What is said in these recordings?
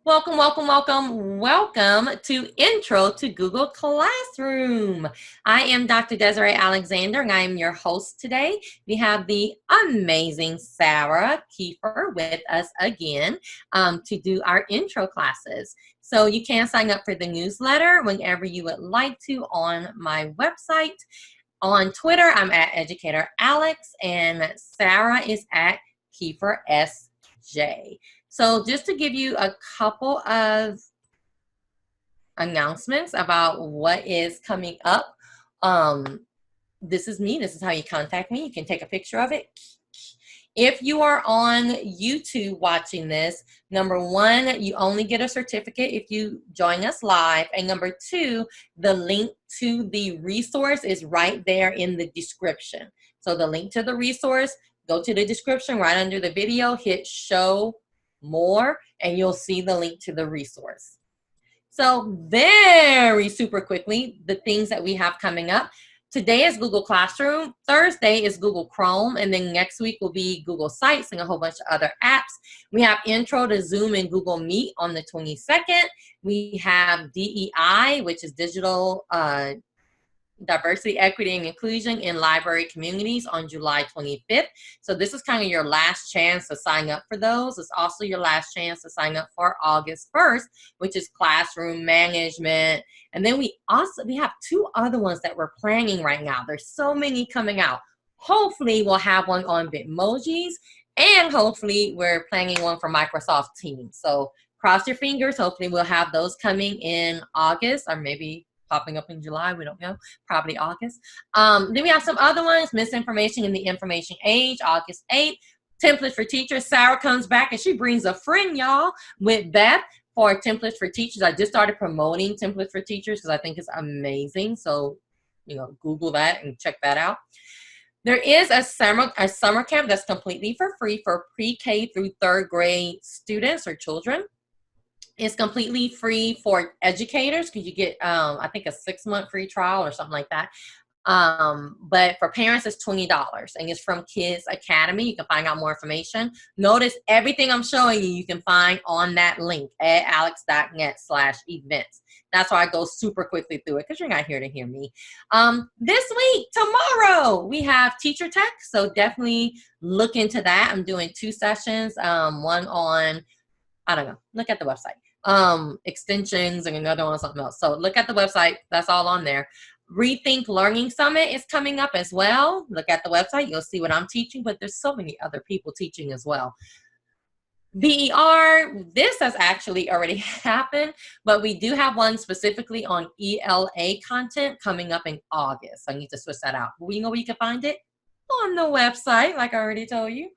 Welcome, welcome, welcome, welcome to Intro to Google Classroom. I am Dr. Desiree Alexander, and I am your host today. We have the amazing Sarah Kiefer with us again to do our intro classes. So you can sign up for the newsletter whenever you would like to on my website. On Twitter, I'm at Educator Alex, and Sarah is at Kiefer SJ. So just to give you a couple of announcements about what is coming up. This is me. This is how you contact me. You can take a picture of it. If you are on YouTube watching this, number one, you only get a certificate if you join us live. And number two, the link to the resource is right there in the description. So the link to the resource, go to the description right under the video, hit show more, and you'll see the link to the resource. So very super quickly, the things that we have coming up. Today is Google Classroom, Thursday is Google Chrome, and then next week will be Google Sites and a whole bunch of other apps. We have Intro to Zoom and Google Meet on the 22nd. We have DEI, which is Digital Diversity, Equity, and Inclusion in Library Communities on July 25th. So this is kind of your last chance to sign up for those. It's also your last chance to sign up for August 1st, which is Classroom Management. And then we have two other ones that we're planning right now. There's so many coming out. Hopefully we'll have one on Bitmojis, and hopefully we're planning one for Microsoft Teams. So cross your fingers. Hopefully we'll have those coming in August, or maybe popping up in July, we don't know, probably August. Then we have some other ones, Misinformation in the Information Age, August 8th. Templates for Teachers, Sarah comes back and she brings a friend, y'all, with Beth for Templates for Teachers. I just started promoting Templates for Teachers because I think it's amazing. So, Google that and check that out. There is a summer camp that's completely for free for pre-K through third grade students or children. It's completely free for educators because you get, I think, a 6-month free trial or something like that. But for parents, it's $20, and it's from Kids Academy. You can find out more information. Notice everything I'm showing you, you can find on that link at alex.net/events. That's why I go super quickly through it because you're not here to hear me. This week, tomorrow, we have Teacher Tech. So definitely look into that. I'm doing 2 sessions, one on, I don't know, look at the website. Extensions, and another one on something else. So look at the website. That's all on there. Rethink Learning Summit is coming up as well. Look at the website. You'll see what I'm teaching, but there's so many other people teaching as well. VER, this has actually already happened, but we do have one specifically on ELA content coming up in August. So I need to switch that out. Well, you know where you can find it? On the website, like I already told you.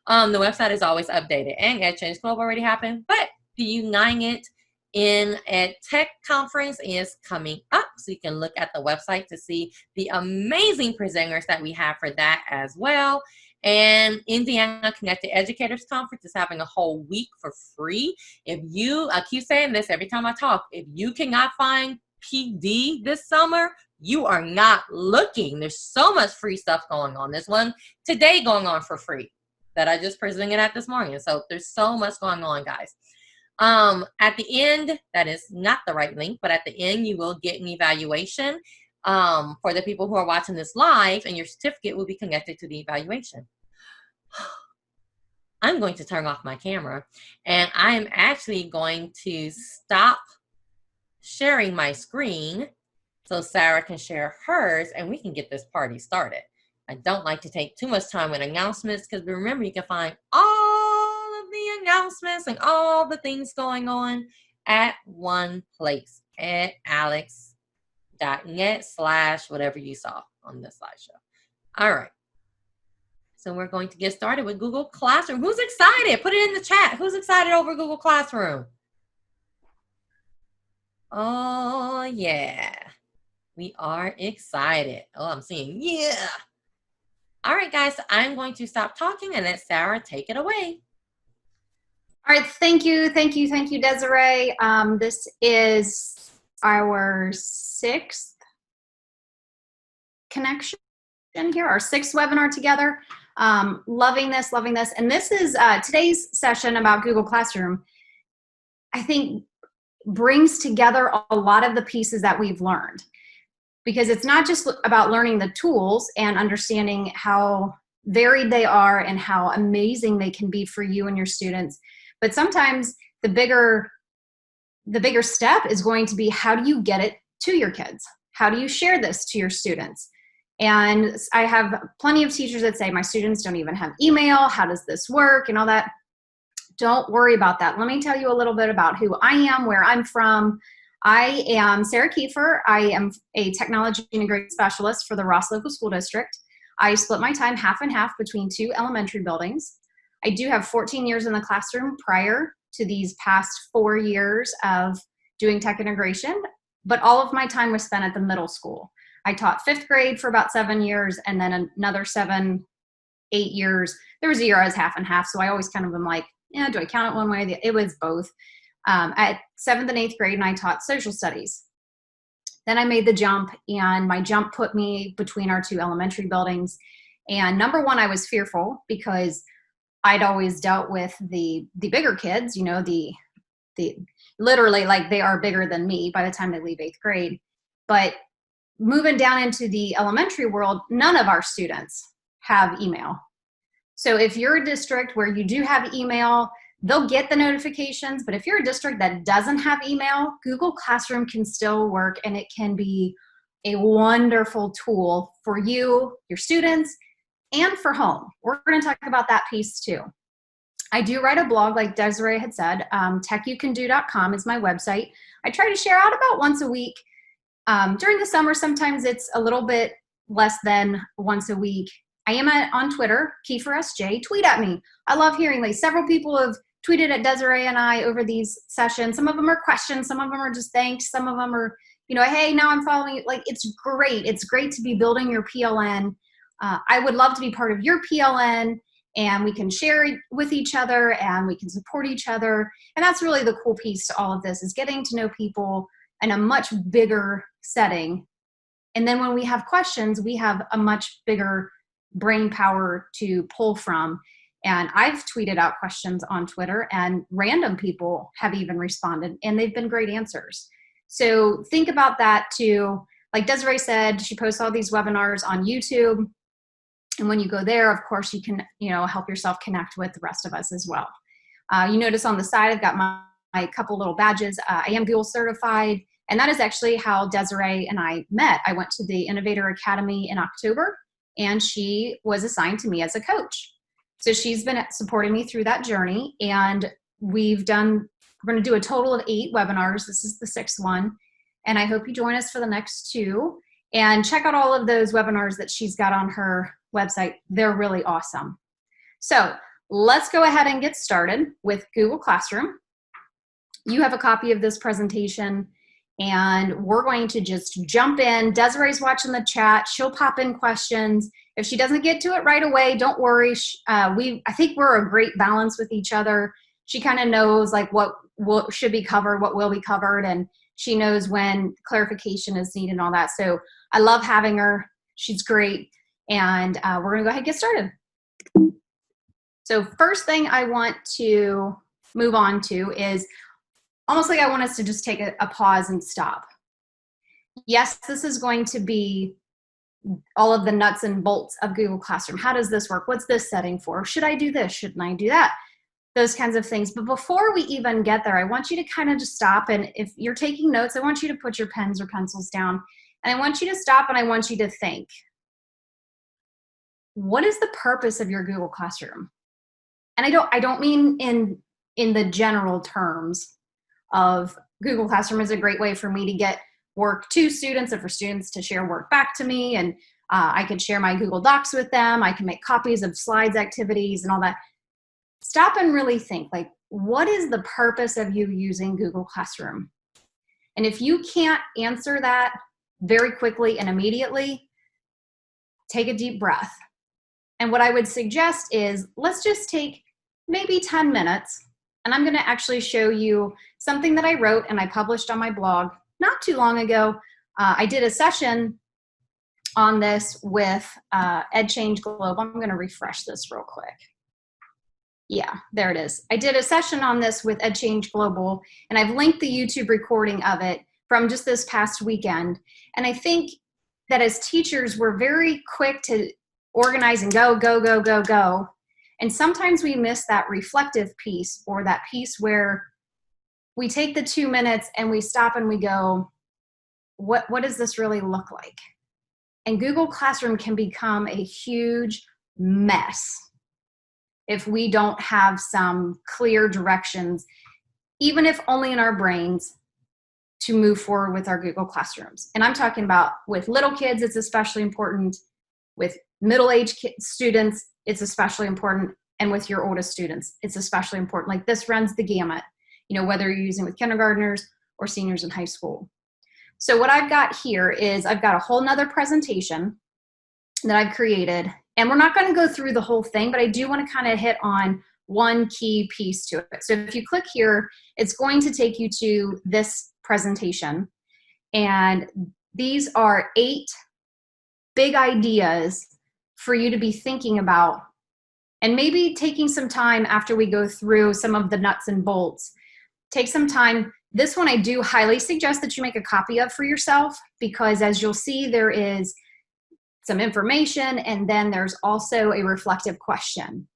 The website is always updated, and EdChange Club already happened, but the United in Ed Tech Conference is coming up, so you can look at the website to see the amazing presenters that we have for that as well. And Indiana Connected Educators Conference is having a whole week for free. If you, I keep saying this every time I talk, if you cannot find PD this summer, you are not looking. There's so much free stuff going on. There's one today going on for free that I just presented at this morning. So there's so much going on, guys. At the end, that is not the right link, but at the end, you will get an evaluation for the people who are watching this live, and your certificate will be connected to the evaluation. I'm going to turn off my camera, and I am actually going to stop sharing my screen so Sarah can share hers, and we can get this party started. I don't like to take too much time with announcements because remember, you can find all of the announcements and all the things going on at one place at alex.net/whatever you saw on this slideshow. All right. So we're going to get started with Google Classroom. Who's excited? Put it in the chat. Who's excited over Google Classroom? Oh, yeah. We are excited. Oh, I'm seeing, yeah. All right, guys, I'm going to stop talking and let Sarah take it away. All right, thank you, Desiree. This is our 6th connection here, our 6th webinar together. Loving this. And this is today's session about Google Classroom I think, brings together a lot of the pieces that we've learned. Because it's not just about learning the tools and understanding how varied they are and how amazing they can be for you and your students, but sometimes the bigger step is going to be, how do you get it to your kids? How do you share this to your students? And I have plenty of teachers that say, my students don't even have email. How does this work? And all that. Don't worry about that. Let me tell you a little bit about who I am, where I'm from. I am Sarah Kiefer. I am a technology integration specialist for the Ross Local School District. I split my time half and half between 2 elementary buildings. I do have 14 years in the classroom prior to these past 4 years of doing tech integration, but all of my time was spent at the middle school. I taught 5th grade for about 7 years, and then another 7, 8 years. There was a year I was half and half, so I always kind of am like, yeah, do I count it one way? It was both. At 7th and 8th grade, and I taught social studies. Then I made the jump, and my jump put me between our 2 elementary buildings. And number one, I was fearful because I'd always dealt with the bigger kids, you know, the literally, like, they are bigger than me by the time they leave 8th grade. But moving down into the elementary world, none of our students have email. So if you're a district where you do have email, they'll get the notifications. But if you're a district that doesn't have email, Google Classroom can still work, and it can be a wonderful tool for you, your students, and for home. We're going to talk about that piece too. I do write a blog, like Desiree had said. TechYouCanDo.com is my website. I try to share out about once a week. During the summer, sometimes it's a little bit less than once a week. I am on Twitter, Kiefer SJ. Tweet at me. I love hearing, like, several people have tweeted at Desiree and I over these sessions. Some of them are questions. Some of them are just thanks. Some of them are, you know, hey, now I'm following you. Like, it's great. It's great to be building your PLN. I would love to be part of your PLN, and we can share with each other, and we can support each other. And that's really the cool piece to all of this, is getting to know people in a much bigger setting. And then when we have questions, we have a much bigger brain power to pull from. And I've tweeted out questions on Twitter, and random people have even responded, and they've been great answers. So think about that too. Like Desiree said, she posts all these webinars on YouTube. And when you go there, of course, you can, you know, help yourself connect with the rest of us as well. You notice on the side, I've got my couple little badges. I am Google certified, and that is actually how Desiree and I met. I went to the Educator Academy in October, and she was assigned to me as a coach. So she's been supporting me through that journey, and we're going to do a total of 8 webinars. This is the 6th one, and I hope you join us for the next 2. And check out all of those webinars that she's got on her website. They're really awesome. So let's go ahead and get started with Google Classroom. You have a copy of this presentation, and we're going to just jump in. Desiree's watching the chat. She'll pop in questions. If she doesn't get to it right away, don't worry. I think we're a great balance with each other. She kind of knows, like, what should be covered, what will be covered, and she knows when clarification is needed and all that. So I love having her. She's great. And we're going to go ahead and get started. So first thing I want to move on to is almost like I want us to just take a pause and stop. Yes, this is going to be all of the nuts and bolts of Google Classroom. How does this work? What's this setting for? Should I do this? Shouldn't I do that? Those kinds of things. But before we even get there, I want you to kind of just stop. And if you're taking notes, I want you to put your pens or pencils down. And I want you to stop, and I want you to think. What is the purpose of your Google Classroom? And I don't mean in the general terms of Google Classroom is a great way for me to get work to students and for students to share work back to me. And I can share my Google Docs with them. I can make copies of slides, activities, and all that. Stop and really think, like, what is the purpose of you using Google Classroom? And if you can't answer that very quickly and immediately, take a deep breath. And what I would suggest is, let's just take maybe 10 minutes, and I'm going to actually show you something that I wrote and I published on my blog not too long ago. I did a session on this with EdChange Global. I'm going to refresh this real quick. Yeah, there it is. I did a session on this with Ed Change Global, and I've linked the YouTube recording of it from just this past weekend. And I think that as teachers, we're very quick to organize and go, go, go, go, go. And sometimes we miss that reflective piece, or that piece where we take the 2 minutes and we stop and we go, what does this really look like? And Google Classroom can become a huge mess if we don't have some clear directions, even if only in our brains, to move forward with our Google Classrooms. And I'm talking about with little kids, it's especially important. With middle-aged students, it's especially important. And with your oldest students, it's especially important. Like, this runs the gamut, you know, whether you're using with kindergartners or seniors in high school. So what I've got here is I've got a whole nother presentation that I've created. And we're not going to go through the whole thing, but I do want to kind of hit on one key piece to it. So if you click here, it's going to take you to this presentation. And these are 8 big ideas for you to be thinking about, and maybe taking some time after we go through some of the nuts and bolts. Take some time. This one I do highly suggest that you make a copy of for yourself, because as you'll see, there is some information, and then there's also a reflective question.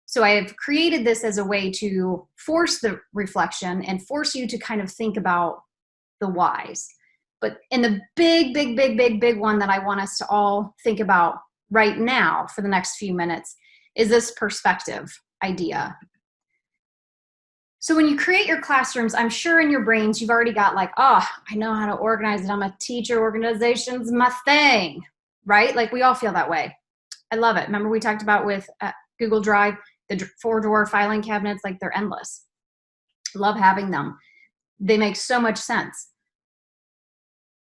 So I have created this as a way to force the reflection and force you to kind of think about the whys. But in the big, big, big, big, big one that I want us to all think about right now for the next few minutes is this perspective idea. So when you create your classrooms, I'm sure in your brains you've already got like, oh, I know how to organize it. I'm a teacher. Organization's my thing, right? Like, we all feel that way. I love it. Remember we talked about with Google Drive, the 4-drawer filing cabinets, like, they're endless. Love having them. They make so much sense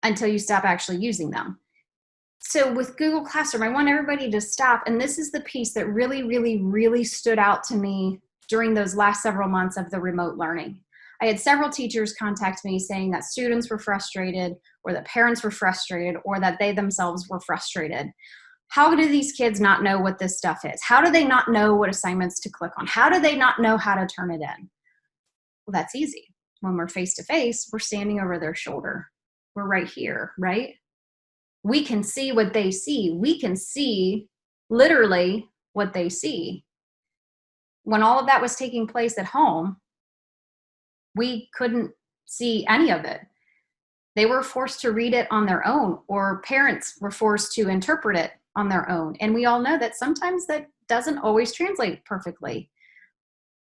until you stop actually using them. So with Google Classroom, I want everybody to stop. And this is the piece that really, really, really stood out to me during those last several months of the remote learning. I had several teachers contact me saying that students were frustrated, or that parents were frustrated, or that they themselves were frustrated. How do these kids not know what this stuff is? How do they not know what assignments to click on? How do they not know how to turn it in? Well, that's easy. When we're face to face, we're standing over their shoulder. We're right here, right? We can see what they see. We can see literally what they see. When all of that was taking place at home, we couldn't see any of it. They were forced to read it on their own, or parents were forced to interpret it on their own. And we all know that sometimes that doesn't always translate perfectly.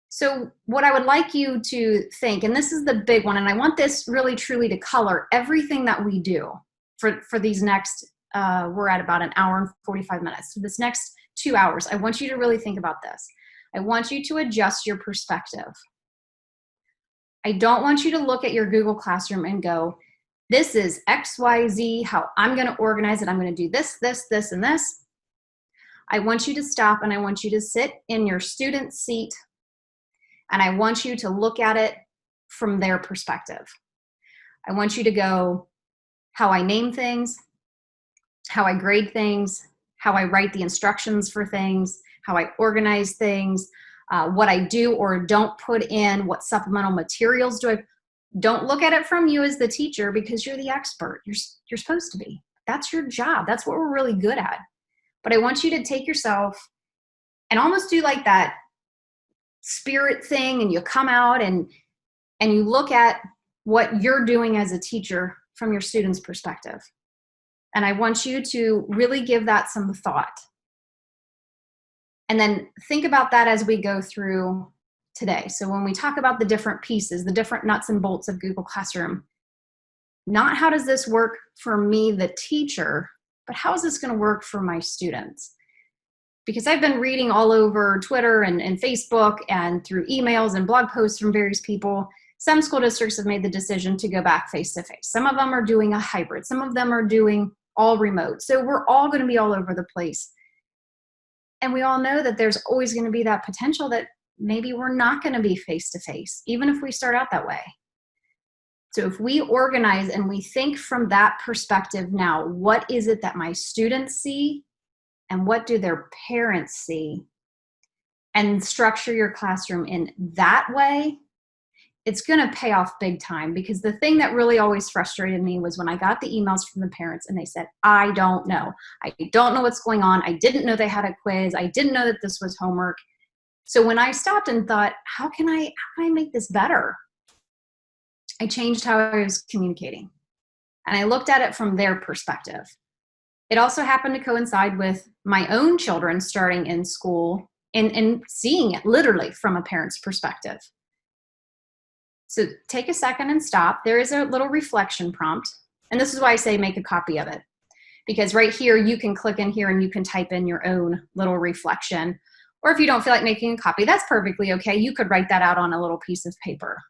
So what I would like you to think, and this is the big one, and I want this really truly to color everything that we do for these next, we're at about 1 hour and 45 minutes. So this next 2 hours, I want you to really think about this. I want you to adjust your perspective. I don't want you to look at your Google Classroom and go, this is XYZ, how I'm going to organize it. I'm going to do this, this, this, and this. I want you to stop, and I want you to sit in your student seat, and I want you to look at it from their perspective. I want you to go, how I name things, how I grade things, how I write the instructions for things, how I organize things, what I do or don't put in, what supplemental materials do I. Don't look at it from you as the teacher, because you're the expert. You're supposed to be. That's your job. That's what we're really good at. But I want you to take yourself and almost do like that spirit thing, and you come out and you look at what you're doing as a teacher from your student's perspective. And I want you to really give that some thought. And then think about that as we go through today. So when we talk about the different pieces, the different nuts and bolts of Google Classroom, not how does this work for me, the teacher, but how is this going to work for my students? Because I've been reading all over Twitter and Facebook and through emails and blog posts from various people. Some school districts have made the decision to go back face-to-face. Some of them are doing a hybrid. Some of them are doing all remote. So we're all going to be all over the place. And we all know that there's always going to be that potential that maybe we're not going to be face-to-face, even if we start out that way. So if we organize and we think from that perspective now, what is it that my students see and what do their parents see? and structure your classroom in that way, it's going to pay off big time. Because the thing that really always frustrated me was when I got the emails from the parents and they said, I don't know. I don't know what's going on. I didn't know they had a quiz. I didn't know that this was homework. So when I stopped and thought, how can I make this better? I changed how I was communicating. And I looked at it from their perspective. It also happened to coincide with my own children starting in school and seeing it literally from a parent's perspective. So take a second and stop. There is a little reflection prompt. And this is why I say make a copy of it. Because right here, you can click in here and you can type in your own little reflection. Or if you don't feel like making a copy, that's perfectly okay. You could write that out on a little piece of paper.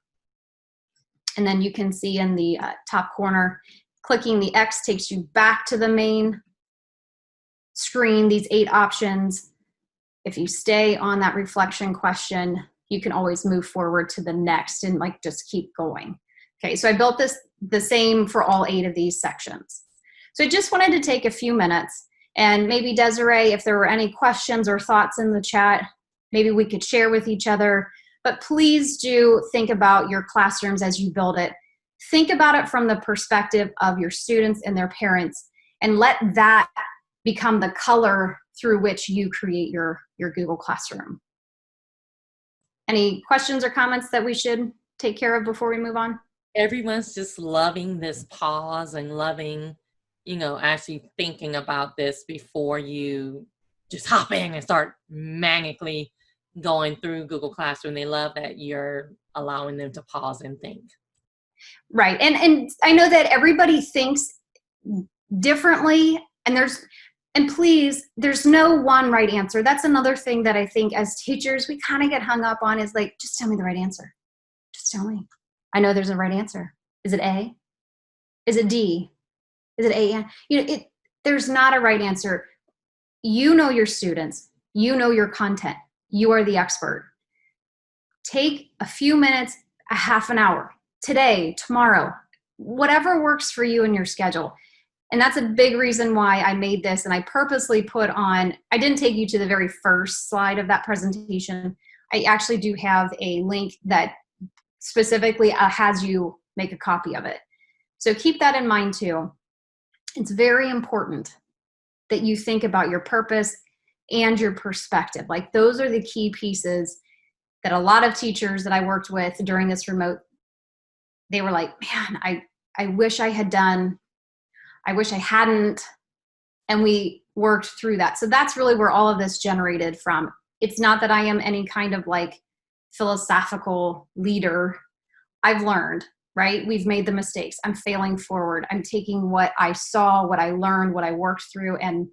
And then you can see in the top corner, clicking the X takes you back to the main screen, these 8 options. If you stay on that reflection question, you can always move forward to the next and like just keep going. Okay, so I built this the same for all 8 of these sections. So I just wanted to take a few minutes and maybe Desiree, if there were any questions or thoughts in the chat, maybe we could share with each other. But please do think about your classrooms as you build it. Think about it from the perspective of your students and their parents, and let that become the color through which you create your Google Classroom. Any questions or comments that we should take care of before we move on? Everyone's just loving this pause and loving, actually thinking about this before you just hop in and start manically going through Google Classroom. They love that you're allowing them to pause and think. Right. And I know that everybody thinks differently, and please, there's no one right answer. That's another thing that I think as teachers, we kind of get hung up on is like, just tell me the right answer. Just tell me. I know there's a right answer. Is it A? Is it D? Is it A? There's not a right answer. You know your students. You know your content. You are the expert. Take a few minutes, a half an hour, today, tomorrow, whatever works for you in your schedule. And that's a big reason why I made this. And I purposely put on, I didn't take you to the very first slide of that presentation. I actually do have a link that specifically has you make a copy of it. So keep that in mind too. It's very important that you think about your purpose and your perspective. Like those are the key pieces that a lot of teachers that I worked with during this remote, they were like, man, I wish I had done, I wish I hadn't. And we worked through that. So that's really where all of this generated from. It's not that I am any kind of like philosophical leader. I've learned, right? We've made the mistakes. I'm failing forward. I'm taking what I saw, what I learned, what I worked through, and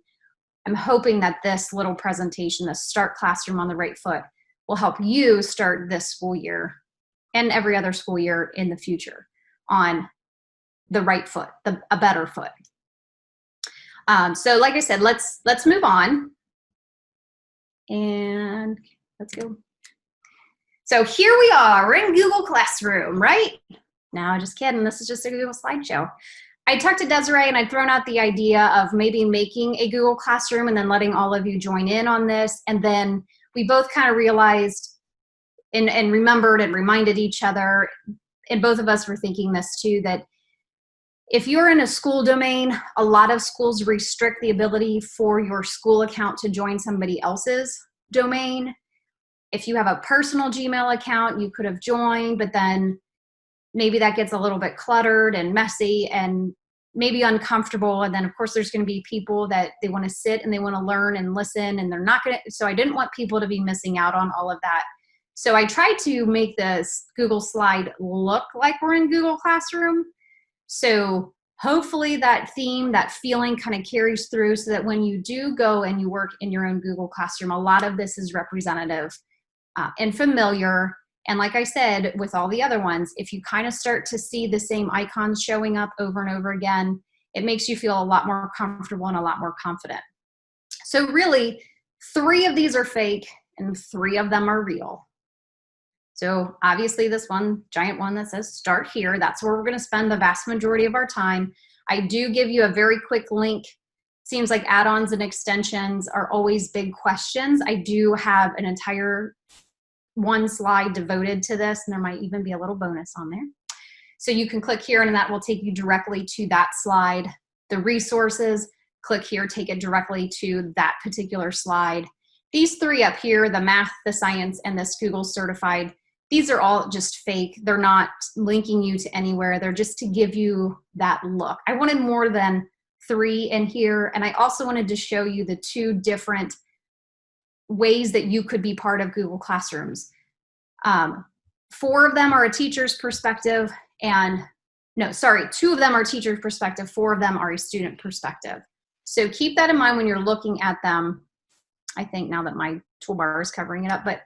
I'm hoping that this little presentation, the Start Classroom on the Right Foot, will help you start this school year and every other school year in the future on the right foot, a better foot. So like I said, let's move on and let's go. So here we are, we're in Google Classroom, right? No, just kidding. This is just a Google slideshow. I talked to Desiree and I'd thrown out the idea of maybe making a Google Classroom and then letting all of you join in on this. And then we both kind of realized and remembered and reminded each other, and both of us were thinking this too, that if you're in a school domain, a lot of schools restrict the ability for your school account to join somebody else's domain. If you have a personal Gmail account, you could have joined, but then maybe that gets a little bit cluttered and messy and maybe uncomfortable. And then of course there's going to be people that they want to sit and they want to learn and listen, and they're not going to, so I didn't want people to be missing out on all of that. So I tried to make this Google slide look like we're in Google Classroom. So hopefully that theme, that feeling kind of carries through so that when you do go and you work in your own Google Classroom, a lot of this is representative and familiar. And like I said, with all the other ones, if you kind of start to see the same icons showing up over and over again, it makes you feel a lot more comfortable and a lot more confident. So really, 3 of these are fake and 3 of them are real. So obviously this one, giant one that says start here, that's where we're going to spend the vast majority of our time. I do give you a very quick link seems like add-ons and extensions are always big questions. I do have an entire one slide devoted to this, and there might even be a little bonus on there. So you can click here and that will take you directly to that slide. The resources, click here, take it directly to that particular slide. These three up here, the math, the science, and this Google certified, these are all just fake. They're not linking you to anywhere. They're just to give you that look. I wanted more than 3 in here, and I also wanted to show you the 2 different ways that you could be part of Google Classrooms. 4 of them are a teacher's perspective, and no, sorry, 2 of them are teacher's perspective, 4 of them are a student perspective. So keep that in mind when you're looking at them. I think now that my toolbar is covering it up, but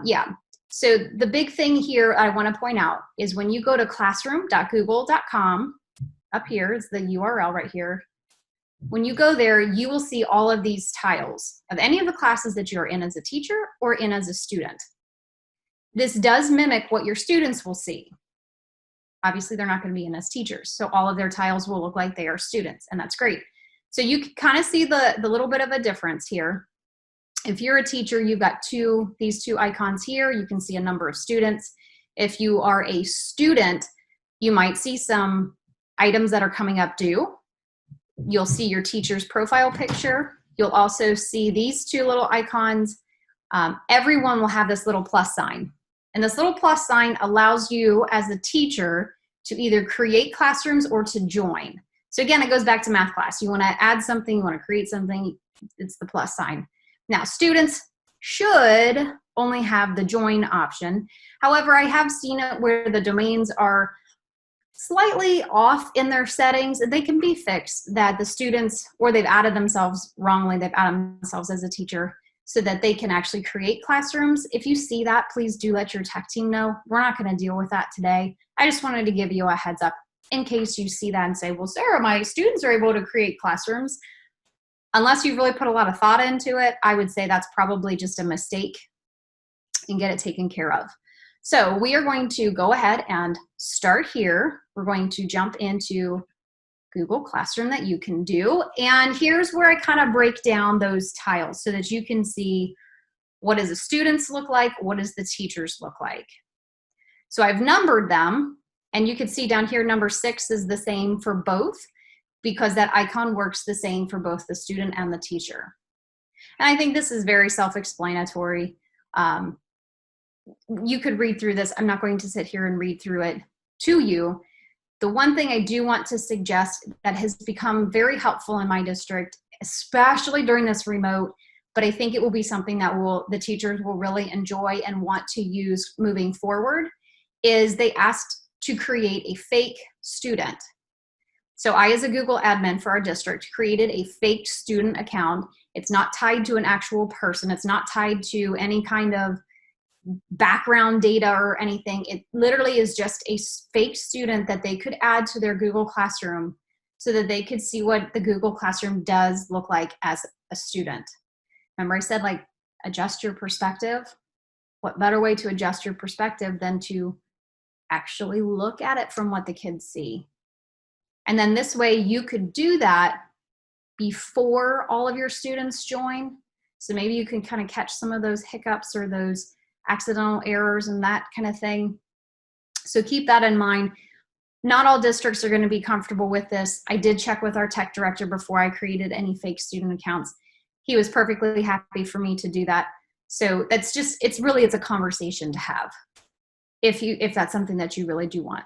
yeah. So the big thing here I want to point out is when you go to classroom.google.com, up here is the URL right here. When you go there, you will see all of these tiles of any of the classes that you're in as a teacher or in as a student. This does mimic what your students will see. Obviously, they're not going to be in as teachers, so all of their tiles will look like they are students, and that's great. So you can kind of see the little bit of a difference here. If you're a teacher, you've got these 2 icons here. You can see a number of students. If you are a student, you might see some items that are coming up due. You'll see your teacher's profile picture. You'll also see these 2 little icons. Everyone will have this little plus sign. And this little plus sign allows you as a teacher to either create classrooms or to join. So again, it goes back to math class. You want to add something, you want to create something, it's the plus sign. Now, students should only have the join option. However, I have seen it where the domains are slightly off in their settings. They can be fixed, that the students, or they've added themselves wrongly, they've added themselves as a teacher so that they can actually create classrooms. If you see that, please do let your tech team know. We're not going to deal with that today. I just wanted to give you a heads up in case you see that and say, well, Sarah, my students are able to create classrooms. Unless you've really put a lot of thought into it, I would say that's probably just a mistake and get it taken care of. So we are going to go ahead and start here. We're going to jump into Google Classroom that you can do. And here's where I kind of break down those tiles so that you can see what does the students look like, what does the teachers look like. So I've numbered them, and you can see down here number 6 is the same for both, because that icon works the same for both the student and the teacher. And I think this is very self-explanatory. You could read through this. I'm not going to sit here and read through it to you. The one thing I do want to suggest that has become very helpful in my district, especially during this remote, but I think it will be something that the teachers will really enjoy and want to use moving forward, is they asked to create a fake student. So I, as a Google admin for our district, created a fake student account. It's not tied to an actual person. It's not tied to any kind of background data or anything. It literally is just a fake student that they could add to their Google Classroom so that they could see what the Google Classroom does look like as a student. Remember I said, like, adjust your perspective? What better way to adjust your perspective than to actually look at it from what the kids see? And then this way you could do that before all of your students join. So maybe you can kind of catch some of those hiccups or those accidental errors and that kind of thing. So keep that in mind. Not all districts are going to be comfortable with this. I did check with our tech director before I created any fake student accounts. He was perfectly happy for me to do that. So that's just, it's a conversation to have if that's something that you really do want.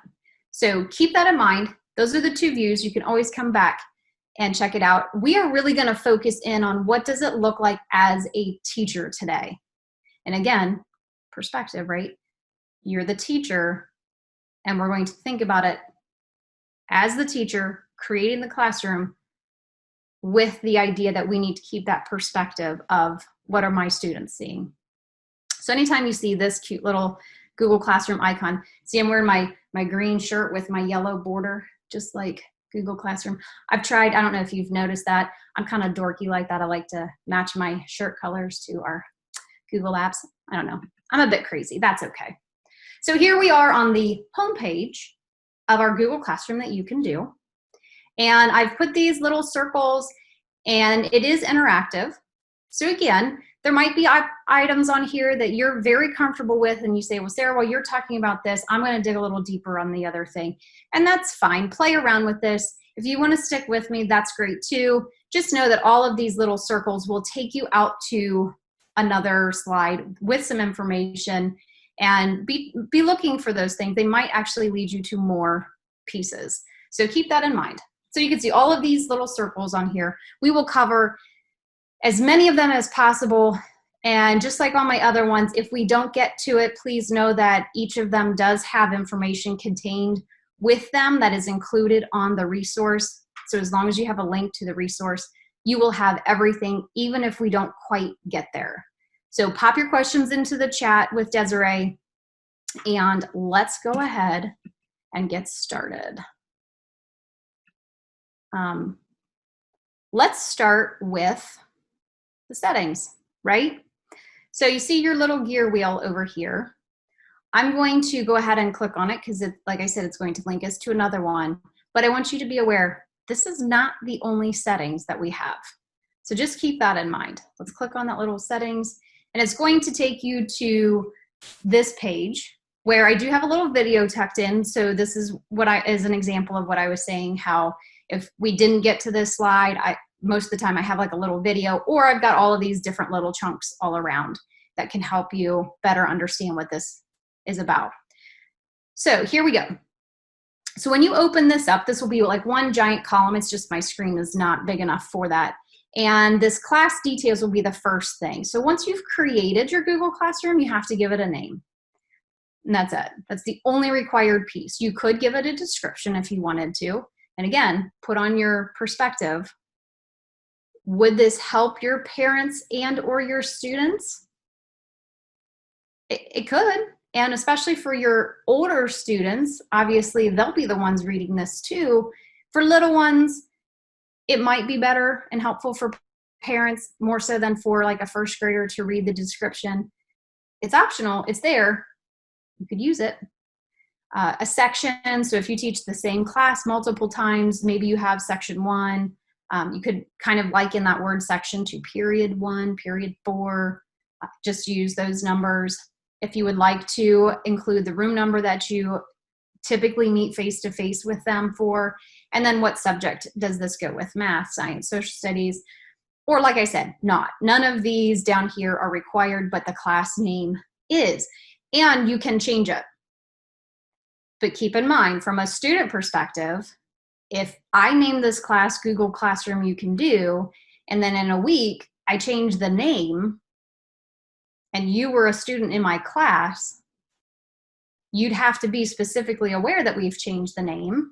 So keep that in mind. Those are the 2 views. You can always come back and check it out. We are really going to focus in on what does it look like as a teacher today. And again, perspective, right? You're the teacher, and we're going to think about it as the teacher creating the classroom with the idea that we need to keep that perspective of what are my students seeing. So anytime you see this cute little Google Classroom icon, see I'm wearing my green shirt with my yellow border, just like Google Classroom. I've tried, I don't know if you've noticed that, I'm kind of dorky like that. I like to match my shirt colors to our Google apps. I don't know. I'm a bit crazy. That's okay. So here we are on the home page of our Google Classroom that you can do. And I've put these little circles And it is interactive. So again, there might be items on here that you're very comfortable with and you say, well, Sarah, while you're talking about this, I'm going to dig a little deeper on the other thing. And that's fine. Play around with this. If you want to stick with me, that's great too. Just know that all of these little circles will take you out to another slide with some information, and be looking for those things. They might actually lead you to more pieces. So keep that in mind. So you can see all of these little circles on here. We will cover as many of them as possible. And just like on my other ones, if we don't get to it, please know that each of them does have information contained with them that is included on the resource. So as long as you have a link to the resource, you will have everything, even if we don't quite get there. So pop your questions into the chat with Desiree, and let's go ahead and get started. Let's start with the settings, right? So you see your little gear wheel over here. I'm going to go ahead and click on it because, like I said, it's going to link us to another one. But I want you to be aware, this is not the only settings that we have. So just keep that in mind. Let's click on that little settings, and it's going to take you to this page where I do have a little video tucked in. So this is what is an example of what I was saying, how if we didn't get to this slide, most of the time I have like a little video, or I've got all of these different little chunks all around that can help you better understand what this is about. So here we go. So when you open this up, this will be like one giant column. It's just my screen is not big enough for that. And this class details will be the first thing. So once you've created your Google Classroom, you have to give it a name. And that's it. That's the only required piece. You could give it a description if you wanted to. And again, put on your perspective. Would this help your parents and or your students? It could. And especially for your older students, obviously they'll be the ones reading this too. For little ones, it might be better and helpful for parents more so than for like a first grader to read the description. It's optional. It's there. You could use it. A section, so if you teach the same class multiple times, maybe you have section 1. You could kind of liken that word section to period 1, period 4. Just use those numbers. If you would like to include the room number that you typically meet face-to-face with them for, and then what subject does this go with? Math, science, social studies, or like I said, none of these down here are required, but the class name is, and you can change it. But keep in mind, from a student perspective, if I name this class Google Classroom You Can Do, and then in a week I change the name, and you were a student in my class, you'd have to be specifically aware that we've changed the name,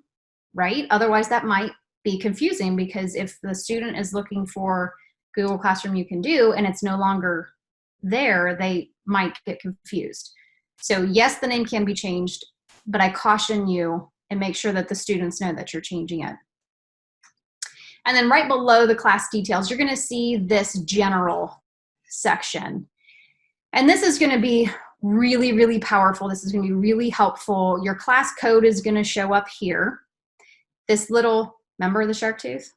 right? Otherwise that might be confusing, because if the student is looking for Google Classroom You Can Do and it's no longer there, they might get confused. So yes, the name can be changed, but I caution you and make sure that the students know that you're changing it. And then right below the class details, you're going to see this general section. And this is going to be really, really powerful. This is going to be really helpful. Your class code is going to show up here. This little, remember the shark tooth?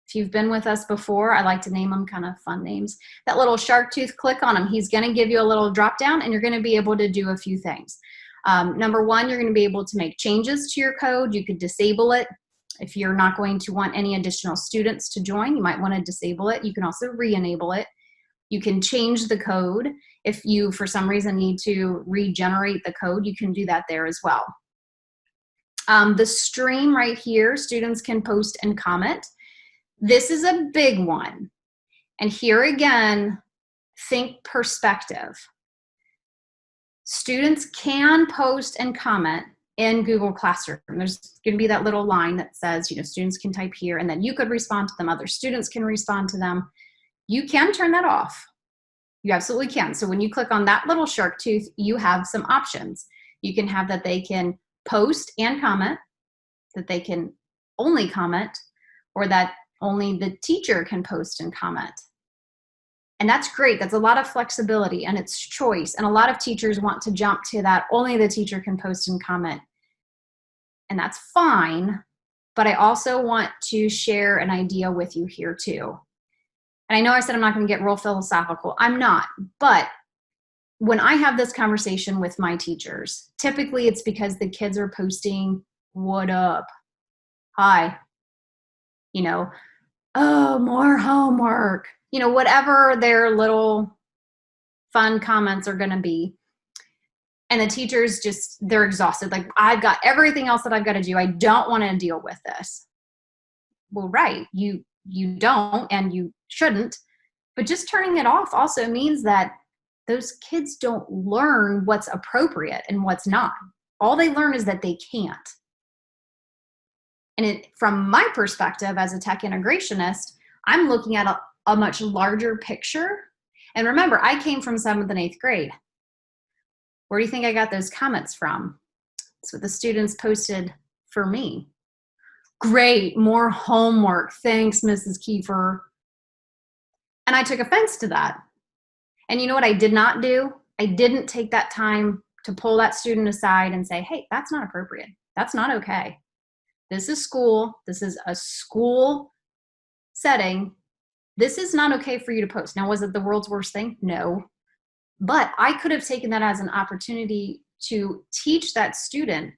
If you've been with us before, I like to name them kind of fun names. That little shark tooth, click on him. He's going to give you a little drop down, and you're going to be able to do a few things. Number one, you're going to be able to make changes to your code. You could disable it. If you're not going to want any additional students to join, you might want to disable it. You can also re-enable it. You can change the code. If you, for some reason, need to regenerate the code, you can do that there as well. The stream right here, students can post and comment. This is a big one. And here again, think perspective. Students can post and comment in Google Classroom. There's going to be that little line that says, students can type here, and then you could respond to them. Other students can respond to them. You can turn that off. You absolutely can. So when you click on that little shark tooth, you have some options. You can have that they can post and comment, that they can only comment, or that only the teacher can post and comment. And that's great. That's a lot of flexibility, and it's choice. And a lot of teachers want to jump to that only the teacher can post and comment. And that's fine. But I also want to share an idea with you here too. And I know I said I'm not going to get real philosophical. I'm not. But when I have this conversation with my teachers, typically it's because the kids are posting, what up? Hi. You know, oh, more homework. You know, whatever their little fun comments are going to be. And the teachers just, they're exhausted. Like, I've got everything else that I've got to do. I don't want to deal with this. Well, right. You don't, and you shouldn't. But just turning it off also means that those kids don't learn what's appropriate and what's not. All they learn is that they can't. And from my perspective as a tech integrationist, I'm looking at a much larger picture. And remember, I came from 7th and 8th grade. Where do you think I got those comments from? It's what the students posted for me. Great, more homework. Thanks, Mrs. Kiefer. And I took offense to that. And you know what I did not do? I didn't take that time to pull that student aside and say, hey, that's not appropriate. That's not okay. This is school. This is a school setting. This is not okay for you to post. Now, was it the world's worst thing? No. But I could have taken that as an opportunity to teach that student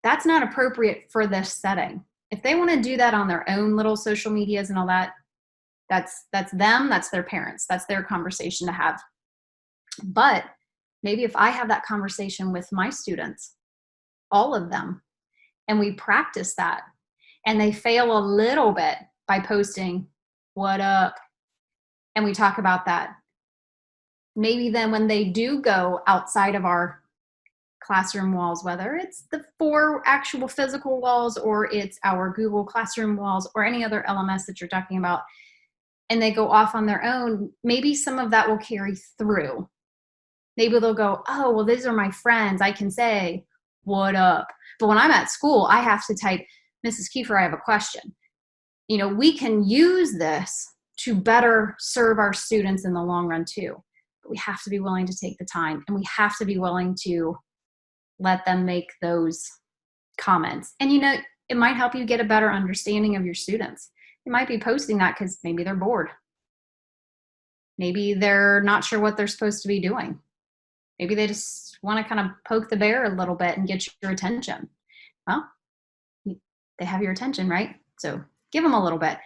that's not appropriate for this setting. If they want to do that on their own little social medias and all that, that's them, that's their parents, that's their conversation to have. But maybe if I have that conversation with my students, all of them, and we practice that, and they fail a little bit by posting, what up? And we talk about that. Maybe then when they do go outside of our classroom walls, whether it's the 4 actual physical walls or it's our Google Classroom walls or any other LMS that you're talking about, and they go off on their own, maybe some of that will carry through. Maybe they'll go, oh, well, these are my friends. I can say, what up? But when I'm at school, I have to type, Mrs. Kiefer, I have a question. You know, we can use this to better serve our students in the long run too. But we have to be willing to take the time, and we have to be willing to let them make those comments. And, you know, it might help you get a better understanding of your students. You might be posting that because maybe they're bored. Maybe they're not sure what they're supposed to be doing. Maybe they just want to kind of poke the bear a little bit and get your attention. Well, they have your attention, right? So give them a little bit,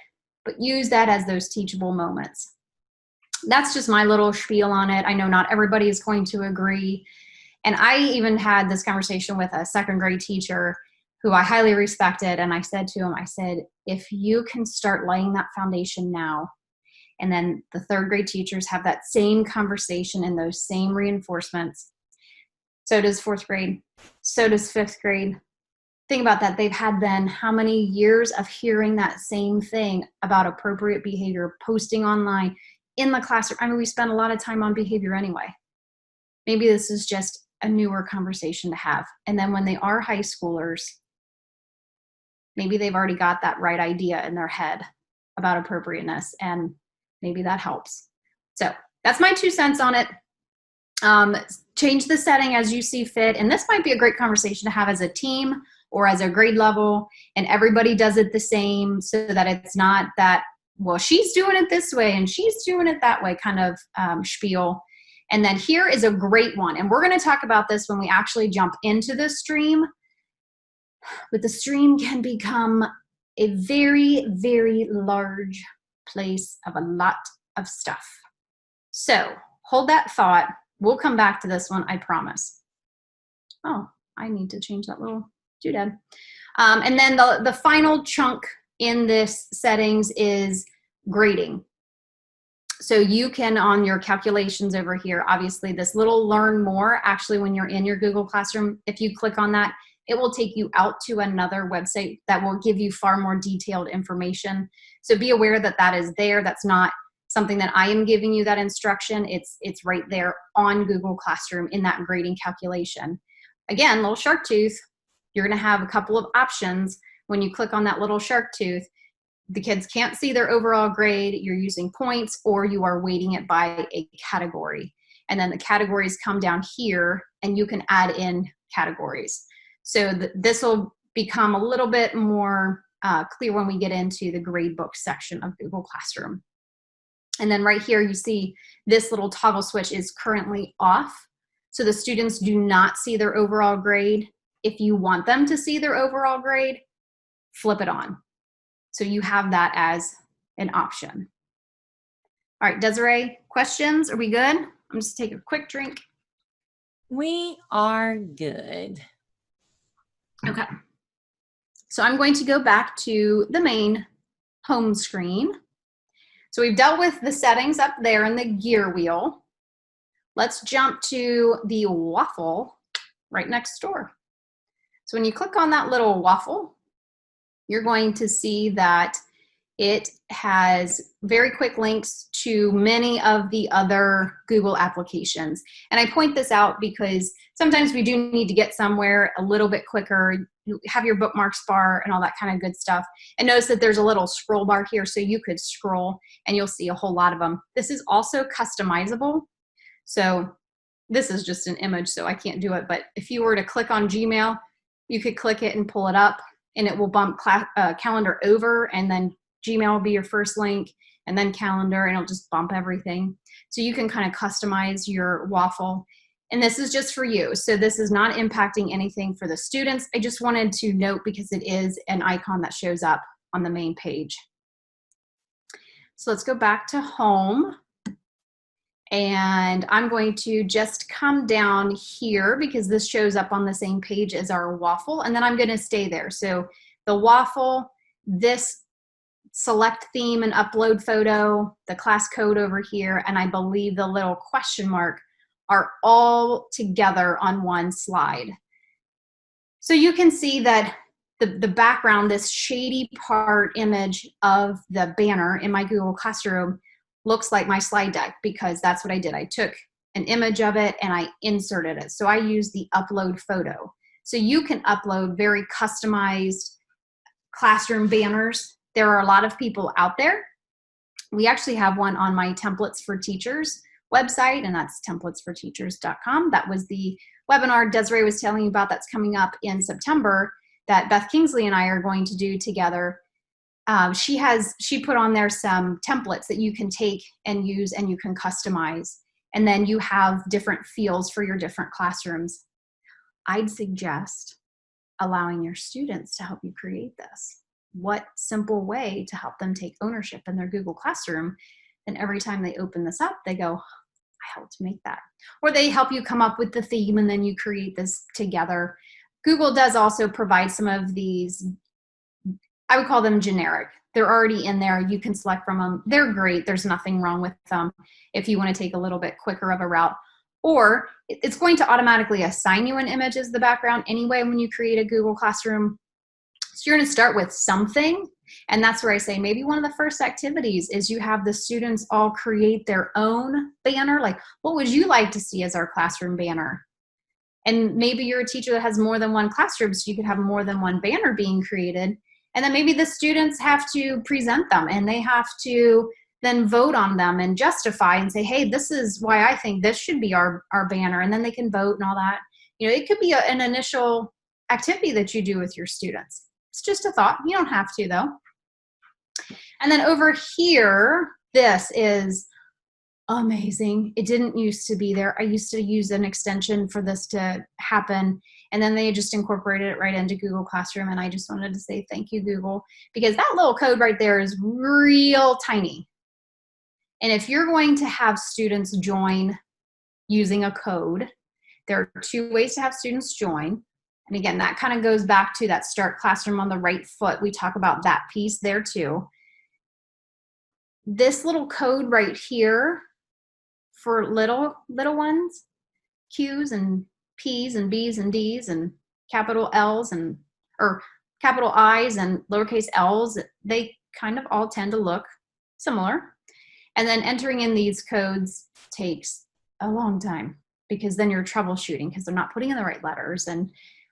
but use that as those teachable moments. That's just my little spiel on it. I know not everybody is going to agree. And I even had this conversation with a 2nd grade teacher who I highly respected. And I said to him, I said, if you can start laying that foundation now, and then the 3rd grade teachers have that same conversation and those same reinforcements, so does 4th grade, so does 5th grade. Think about that. They've had then how many years of hearing that same thing about appropriate behavior, posting online, in the classroom. I mean, we spend a lot of time on behavior anyway. Maybe this is just a newer conversation to have. And then when they are high schoolers, maybe they've already got that right idea in their head about appropriateness, and maybe that helps. So that's my 2 cents on it. Change the setting as you see fit. And this might be a great conversation to have as a team or as a grade level, and everybody does it the same, so that it's not that, well, she's doing it this way and she's doing it that way kind of spiel. And then here is a great one. And we're going to talk about this when we actually jump into the stream. But the stream can become a very, very large place of a lot of stuff. So hold that thought. We'll come back to this one, I promise. Oh, I need to change that little doodad. And then the final chunk in this settings is grading. So you can, on your calculations over here, obviously this little learn more, actually when you're in your Google Classroom, if you click on that, it will take you out to another website that will give you far more detailed information. So be aware that that is there. That's not something that I am giving you that instruction. It's right there on Google Classroom in that grading calculation. Again, little shark tooth, you're going to have a couple of options. When you click on that little shark tooth, the kids can't see their overall grade, you're using points, or you are weighting it by a category. And then the categories come down here, and you can add in categories. So this will become a little bit more clear when we get into the grade book section of Google Classroom. And then right here, you see this little toggle switch is currently off. So the students do not see their overall grade. If you want them to see their overall grade, flip it on. So you have that as an option. All right, Desiree, questions? Are we good? I'm just taking a quick drink. We are good. Okay. So I'm going to go back to the main home screen. So we've dealt with the settings up there in the gear wheel. Let's jump to the waffle right next door. So when you click on that little waffle, you're going to see that it has very quick links to many of the other Google applications. And I point this out because sometimes we do need to get somewhere a little bit quicker. You have your bookmarks bar and all that kind of good stuff. And notice that there's a little scroll bar here, so you could scroll and you'll see a whole lot of them. This is also customizable. So this is just an image, so I can't do it. But if you were to click on Gmail, you could click it and pull it up, and it will bump calendar over, and then Gmail will be your first link, and then calendar, and it'll just bump everything. So you can kind of customize your waffle. And this is just for you. So this is not impacting anything for the students. I just wanted to note because it is an icon that shows up on the main page. So let's go back to home. And I'm going to just come down here because this shows up on the same page as our waffle. And then I'm going to stay there. So the waffle, this select theme and upload photo, the class code over here, and I believe the little question mark are all together on one slide. So you can see that the background, this shady part image of the banner in my Google Classroom looks like my slide deck because that's what I did. I took an image of it and I inserted it. So I use the upload photo. So you can upload very customized classroom banners. There are a lot of people out there. We actually have one on my Templates for Teachers website, and that's templatesforteachers.com. That was the webinar Desiree was telling you about that's coming up in September that Beth Kingsley and I are going to do together. She put on there some templates that you can take and use and you can customize. And then you have different fields for your different classrooms. I'd suggest allowing your students to help you create this. What simple way to help them take ownership in their Google Classroom. And every time they open this up, they go, I helped make that. Or they help you come up with the theme and then you create this together. Google does also provide some of these, I would call them generic. They're already in there. You can select from them. They're great. There's nothing wrong with them if you want to take a little bit quicker of a route. Or it's going to automatically assign you an image as the background anyway when you create a Google Classroom. So you're going to start with something. And that's where I say maybe one of the first activities is you have the students all create their own banner. Like, what would you like to see as our classroom banner? And maybe you're a teacher that has more than one classroom, so you could have more than one banner being created. And then maybe the students have to present them and they have to then vote on them and justify and say, hey, this is why I think this should be our banner. And then they can vote and all that. You know, it could be an initial activity that you do with your students. It's just a thought. You don't have to, though. And then over here, this is amazing. It didn't used to be there. I used to use an extension for this to happen. And then they just incorporated it right into Google Classroom. And I just wanted to say thank you, Google, because that little code right there is real tiny. And if you're going to have students join using a code, there are two ways to have students join. And again, that kind of goes back to that start classroom on the right foot. We talk about that piece there too. This little code right here for little ones, Q's and P's and B's and D's and capital L's and, or capital I's and lowercase L's, they kind of all tend to look similar. And then entering in these codes takes a long time because then you're troubleshooting because they're not putting in the right letters and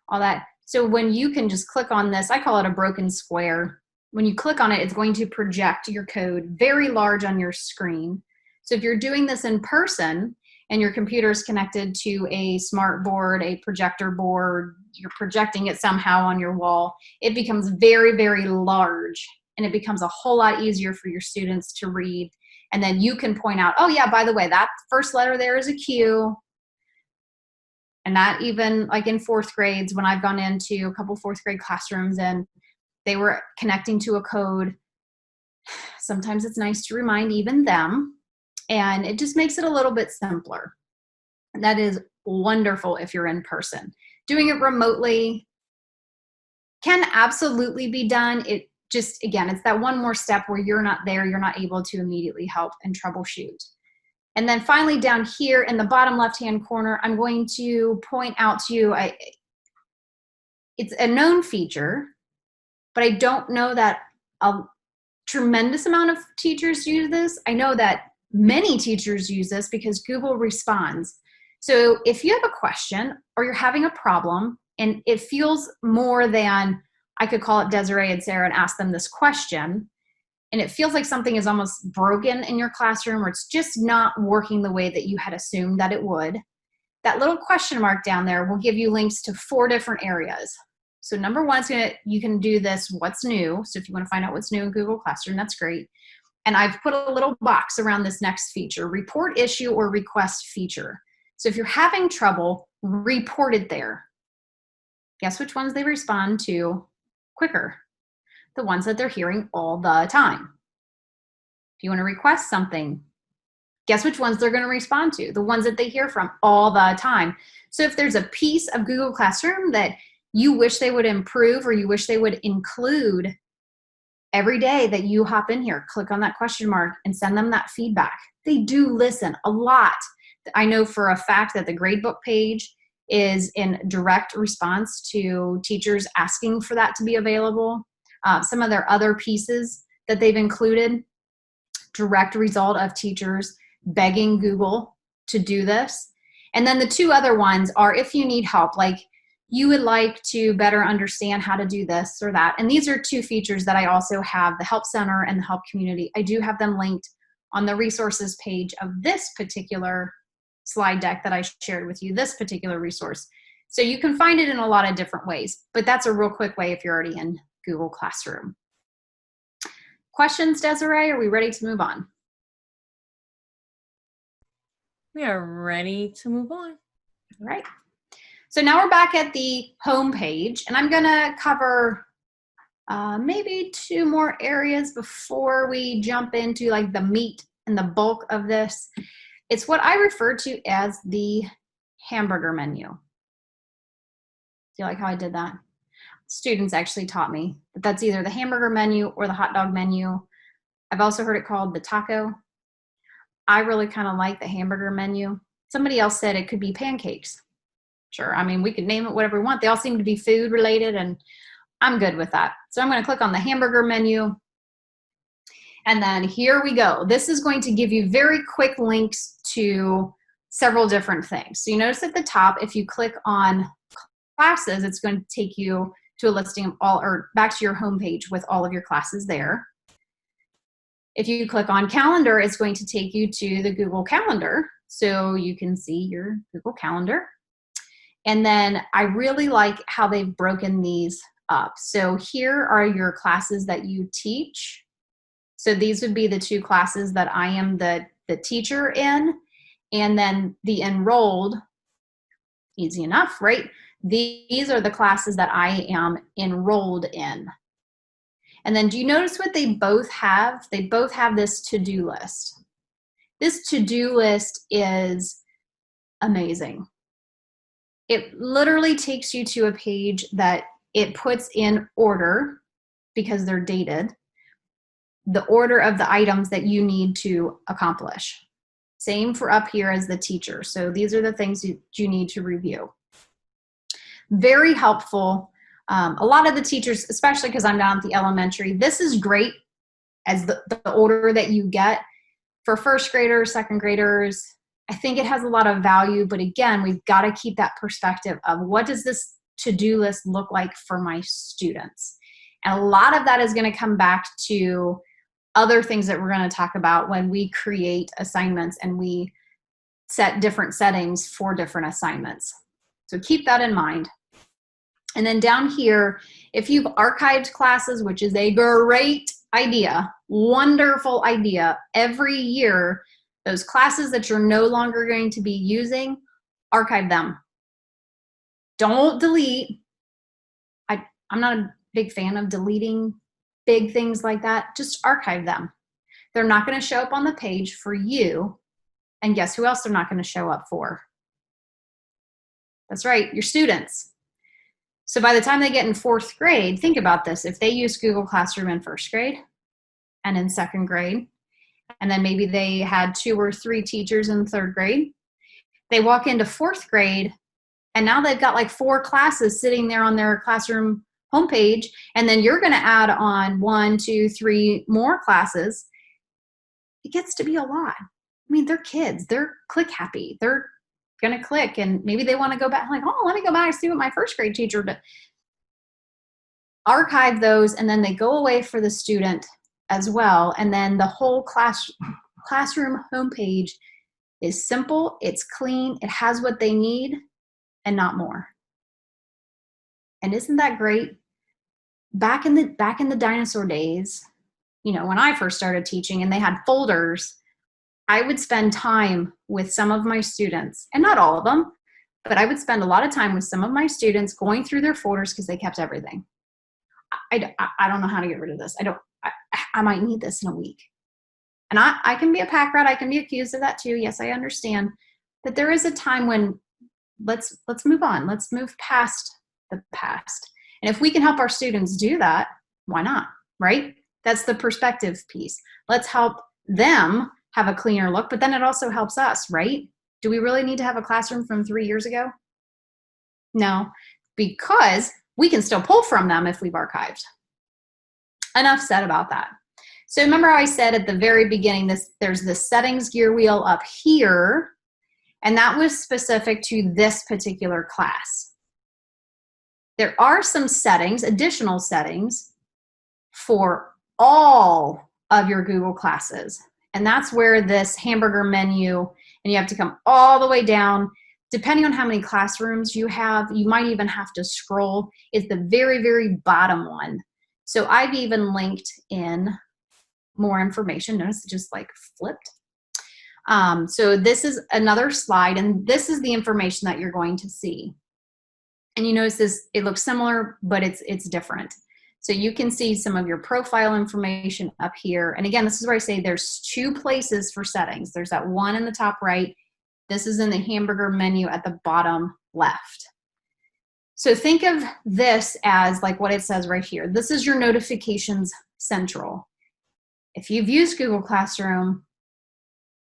all that. So when you can just click on this, I call it a broken square. When you click on it, it's going to project your code very large on your screen. So if you're doing this in person and your computer is connected to a smart board, a projector board, you're projecting it somehow on your wall, it becomes very, very large and it becomes a whole lot easier for your students to read. And then you can point out, oh yeah, by the way, that first letter there is a Q. And that even like in fourth grades, when I've gone into a couple fourth grade classrooms and they were connecting to a code, sometimes it's nice to remind even them, and it just makes it a little bit simpler. And that is wonderful if you're in person. Doing it remotely can absolutely be done. It just, again, it's that one more step where you're not there, you're not able to immediately help and troubleshoot. And then finally down here in the bottom left-hand corner, I'm going to point out to you, it's a known feature, but I don't know that a tremendous amount of teachers use this. I know that many teachers use this because Google responds. So if you have a question or you're having a problem and it feels more than, I could call it Desiree and Sarah and ask them this question, and it feels like something is almost broken in your classroom or it's just not working the way that you had assumed that it would, that little question mark down there will give you links to 4 different areas. So number one is you can do this, what's new. So if you want to find out what's new in Google Classroom, that's great. And I've put a little box around this next feature, report issue or request feature. So if you're having trouble, report it there. Guess which ones they respond to quicker? The ones that they're hearing all the time. If you want to request something, guess which ones they're going to respond to? The ones that they hear from all the time. So if there's a piece of Google Classroom that you wish they would improve or you wish they would include, every day that you hop in here, click on that question mark and send them that feedback. They do listen a lot. I know for a fact that the gradebook page is in direct response to teachers asking for that to be available. Some of their other pieces that they've included, direct result of teachers begging Google to do this. And then the 2 other ones are if you need help, like you would like to better understand how to do this or that. And these are 2 features that I also have, the Help Center and the Help Community. I do have them linked on the resources page of this particular slide deck that I shared with you, this particular resource. So you can find it in a lot of different ways, but that's a real quick way if you're already in Google Classroom. Questions, Desiree? Are we ready to move on? We are ready to move on. All right. So now we're back at the home page, and I'm going to cover maybe 2 more areas before we jump into like the meat and the bulk of this. It's what I refer to as the hamburger menu. Do you like how I did that? Students actually taught me that that's either the hamburger menu or the hot dog menu. I've also heard it called the taco. I really kind of like the hamburger menu. Somebody else said it could be pancakes. Sure, I mean, we could name it whatever we want. They all seem to be food related, and I'm good with that. So I'm going to click on the hamburger menu. And then here we go. This is going to give you very quick links to several different things. So you notice at the top, if you click on classes, it's going to take you to a listing of all, or back to your home page with all of your classes there. If you click on calendar, it's going to take you to the Google Calendar, so you can see your Google Calendar. And then I really like how they've broken these up. So here are your classes that you teach. So these would be the 2 classes that I am the teacher in, and then the enrolled, easy enough, right? These are the classes that I am enrolled in. And then do you notice what they both have? They both have this to-do list. This to-do list is amazing. It literally takes you to a page that it puts in order, because they're dated, the order of the items that you need to accomplish. Same for up here as the teacher. So these are the things you need to review. Very helpful. A lot of the teachers, especially because I'm down at the elementary, this is great as the order that you get. For first graders, second graders, I think it has a lot of value, but again, we've got to keep that perspective of what does this to-do list look like for my students? And a lot of that is going to come back to other things that we're going to talk about when we create assignments and we set different settings for different assignments. So keep that in mind. And then down here, if you've archived classes, which is a great idea, wonderful idea. Every year, those classes that you're no longer going to be using, archive them. Don't delete. I'm not a big fan of deleting big things like that. Just archive them. They're not going to show up on the page for you. And guess who else they're not going to show up for? That's right, your students. So by the time they get in 4th grade, think about this. If they use Google Classroom in 1st grade and in 2nd grade, and then maybe they had 2 or 3 teachers in 3rd grade, they walk into 4th grade, and now they've got like 4 classes sitting there on their classroom homepage, and then you're going to add on 1, 2, 3 more classes. It gets to be a lot. I mean, they're kids. They're click happy. They're going to click, and maybe they want to go back like, oh, let me go back and see what my 1st grade teacher did. Archive those, and then they go away for the student as well. And then the whole classroom homepage is simple, it's clean, it has what they need and not more. And isn't that great? Back in the dinosaur days, you know, when I first started teaching and they had folders, I would spend time with some of my students, and not all of them, but I would spend a lot of time with some of my students going through their folders because they kept everything. I don't know how to get rid of this. I might need this in a week. And I can be a pack rat. I can be accused of that too. Yes, I understand. But there is a time when let's move on. Let's move past the past. And if we can help our students do that, why not, right? That's the perspective piece. Let's help them have a cleaner look, but then it also helps us, right? Do we really need to have a classroom from 3 years ago? No, because we can still pull from them if we've archived. Enough said about that. So remember how I said at the very beginning, there's this settings gear wheel up here, and that was specific to this particular class. There are some settings, additional settings, for all of your Google classes. And that's where this hamburger menu, and you have to come all the way down. Depending on how many classrooms you have, you might even have to scroll. It's the very, very bottom one. So I've even linked in more information. Notice it just like flipped. So this is another slide, and this is the information that you're going to see. And you notice this, it looks similar, but it's different. So you can see some of your profile information up here. And again, this is where I say there's 2 places for settings. There's that one in the top right. This is in the hamburger menu at the bottom left. So think of this as like what it says right here. This is your notifications central. If you've used Google Classroom,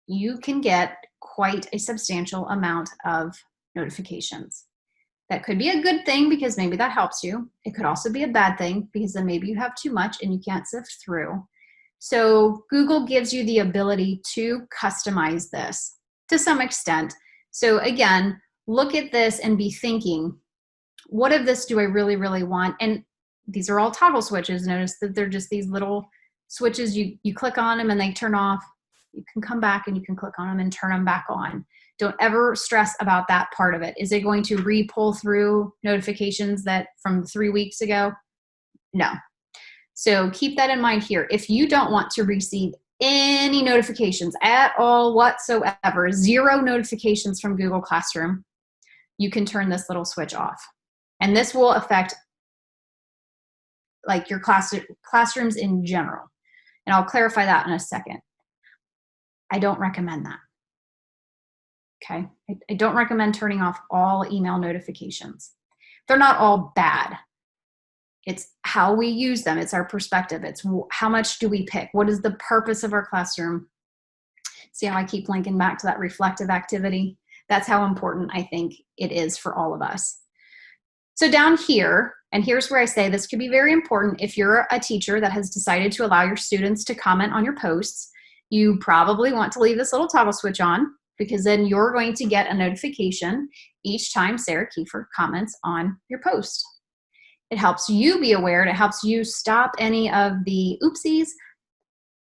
you can get quite a substantial amount of notifications. That could be a good thing because maybe that helps you. It could also be a bad thing because then maybe you have too much and you can't sift through. So Google gives you the ability to customize this to some extent. So again, look at this and be thinking, what of this do I really, really want? And these are all toggle switches. Notice that they're just these little switches. You click on them and they turn off. You can come back and you can click on them and turn them back on. Don't ever stress about that part of it. Is it going to re-pull through notifications that from 3 weeks ago? No. So keep that in mind here. If you don't want to receive any notifications at all whatsoever, 0 notifications from Google Classroom, you can turn this little switch off. And this will affect like your classrooms in general. And I'll clarify that in a second. I don't recommend that. Okay, I don't recommend turning off all email notifications. They're not all bad. It's how we use them. It's our perspective. It's how much do we pick? What is the purpose of our classroom? See how I keep linking back to that reflective activity? That's how important I think it is for all of us. So down here, and here's where I say this could be very important if you're a teacher that has decided to allow your students to comment on your posts, you probably want to leave this little toggle switch on, because then you're going to get a notification each time Sarah Kiefer comments on your post. It helps you be aware, and it helps you stop any of the oopsies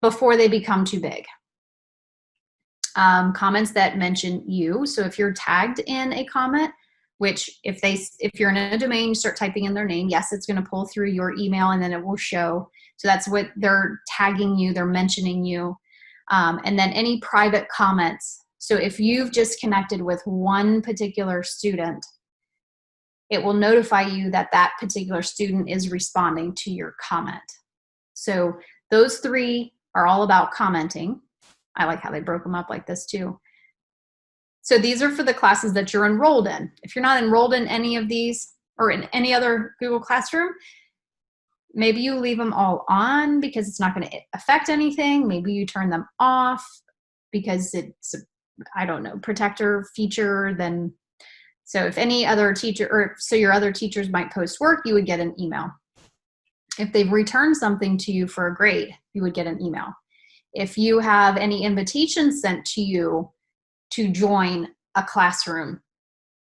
before they become too big. Comments that mention you, so if you're tagged in a comment, which if you're in a domain, you start typing in their name, yes, it's going to pull through your email and then it will show. So that's what they're tagging you, they're mentioning you. And then any private comments. So if you've just connected with one particular student, it will notify you that that particular student is responding to your comment. So those three are all about commenting. I like how they broke them up like this too. So these are for the classes that you're enrolled in. If you're not enrolled in any of these or in any other Google Classroom, maybe you leave them all on because it's not going to affect anything. Maybe you turn them off because it's, I don't know, protector feature. Then, so if any other teacher, or so your other teachers might post work, you would get an email. If they've returned something to you for a grade, you would get an email. If you have any invitations sent to you to join a classroom,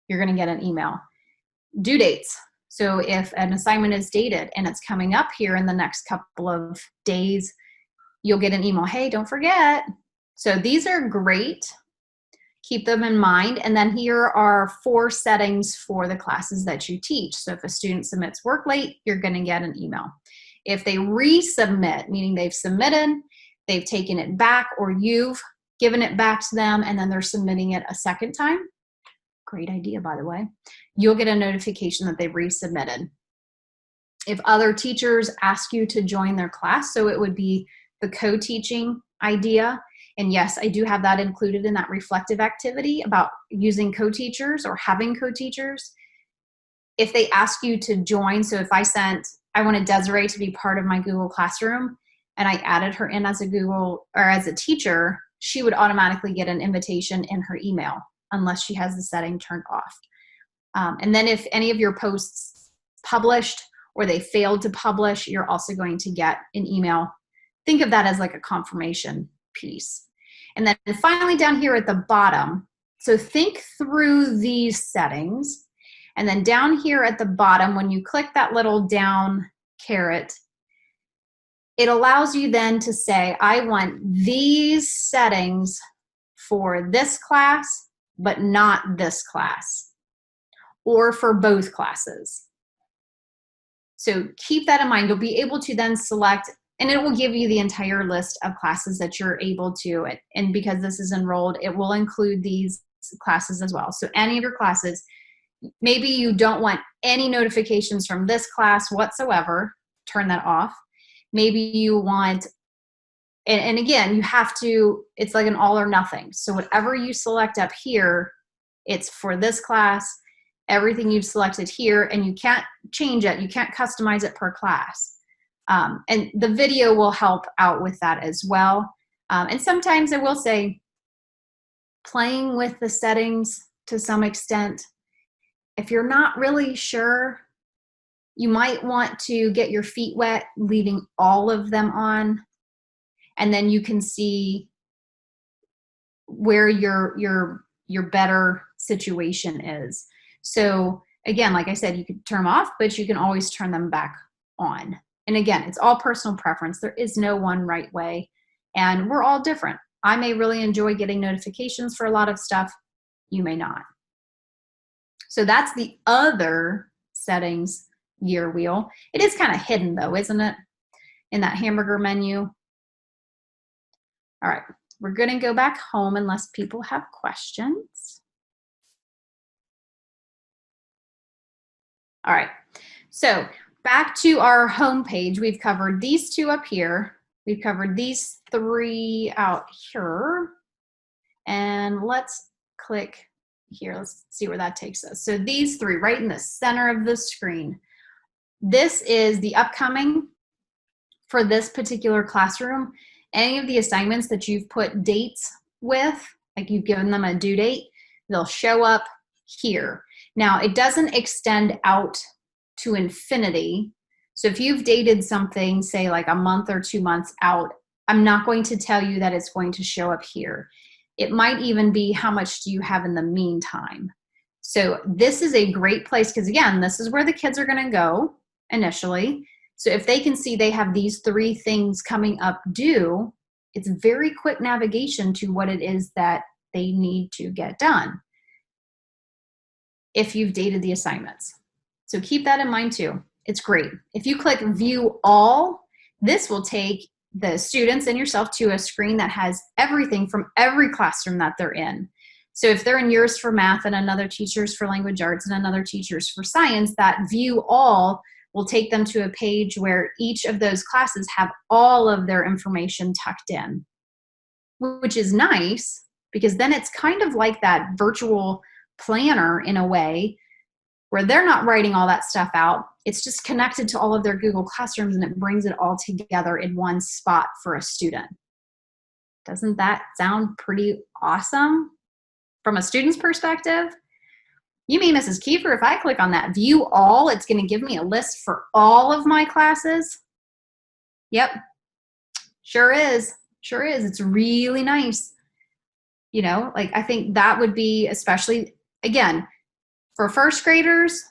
you're going to get an email. Due dates. So if an assignment is dated and it's coming up here in the next couple of days, you'll get an email. Hey, don't forget. So these are great. Keep them in mind. And then here are 4 settings for the classes that you teach. So if a student submits work late, you're going to get an email. If they resubmit, meaning they've submitted, they've taken it back, or you've given it back to them and then they're submitting it a second time, great idea, by the way, you'll get a notification that they've resubmitted. If other teachers ask you to join their class, so it would be the co-teaching idea. And yes, I do have that included in that reflective activity about using co-teachers or having co-teachers. If they ask you to join, so if I wanted Desiree to be part of my Google Classroom and I added her in as a teacher, she would automatically get an invitation in her email unless she has the setting turned off. And then if any of your posts published or they failed to publish, you're also going to get an email. Think of that as like a confirmation piece. And then finally down here at the bottom, so think through these settings. And then down here at the bottom, when you click that little down caret, it allows you then to say, I want these settings for this class, but not this class, or for both classes. So keep that in mind. You'll be able to then select, and it will give you the entire list of classes that you're able to, and because this is enrolled, it will include these classes as well. So any of your classes, maybe you don't want any notifications from this class whatsoever, turn that off. Maybe you want, and again, you have to, it's like an all or nothing. So whatever you select up here, it's for this class, everything you've selected here, and you can't change it. You can't customize it per class. And the video will help out with that as well. And sometimes I will say, playing with the settings to some extent, if you're not really sure, you might want to get your feet wet, leaving all of them on, and then you can see where your better situation is. So again, like I said, you could turn them off, but you can always turn them back on. And again, it's all personal preference. There is no one right way, and we're all different. I may really enjoy getting notifications for a lot of stuff. You may not. So that's the other settings gear wheel. It is kind of hidden though, isn't it? In that hamburger menu. All right, we're going to go back home unless people have questions. All right, so back to our home page. We've covered these 2 up here. We've covered these 3 out here. And let's click here. Let's see where that takes us. So these 3 right in the center of the screen. This is the upcoming for this particular classroom. Any of the assignments that you've put dates with, like you've given them a due date, they'll show up here. Now, it doesn't extend out to infinity. So if you've dated something, say like a month or 2 months out, I'm not going to tell you that it's going to show up here. It might even be how much do you have in the meantime. So this is a great place because, again, this is where the kids are going to go initially. So if they can see they have these 3 things coming up due, it's very quick navigation to what it is that they need to get done. if you've dated the assignments. So keep that in mind too. It's great. If you click view all, this will take the students and yourself to a screen that has everything from every classroom that they're in. So if they're in yours for math and another teacher's for language arts and another teacher's for science, that view all will take them to a page where each of those classes have all of their information tucked in, which is nice because then it's kind of like that virtual planner in a way where they're not writing all that stuff out. It's just connected to all of their Google Classrooms and it brings it all together in one spot for a student. Doesn't that sound pretty awesome from a student's perspective? You mean, Mrs. Kiefer, if I click on that view all, it's going to give me a list for all of my classes? Yep, sure is. Sure is. It's really nice. You know, like I think that would be especially, again, for first graders,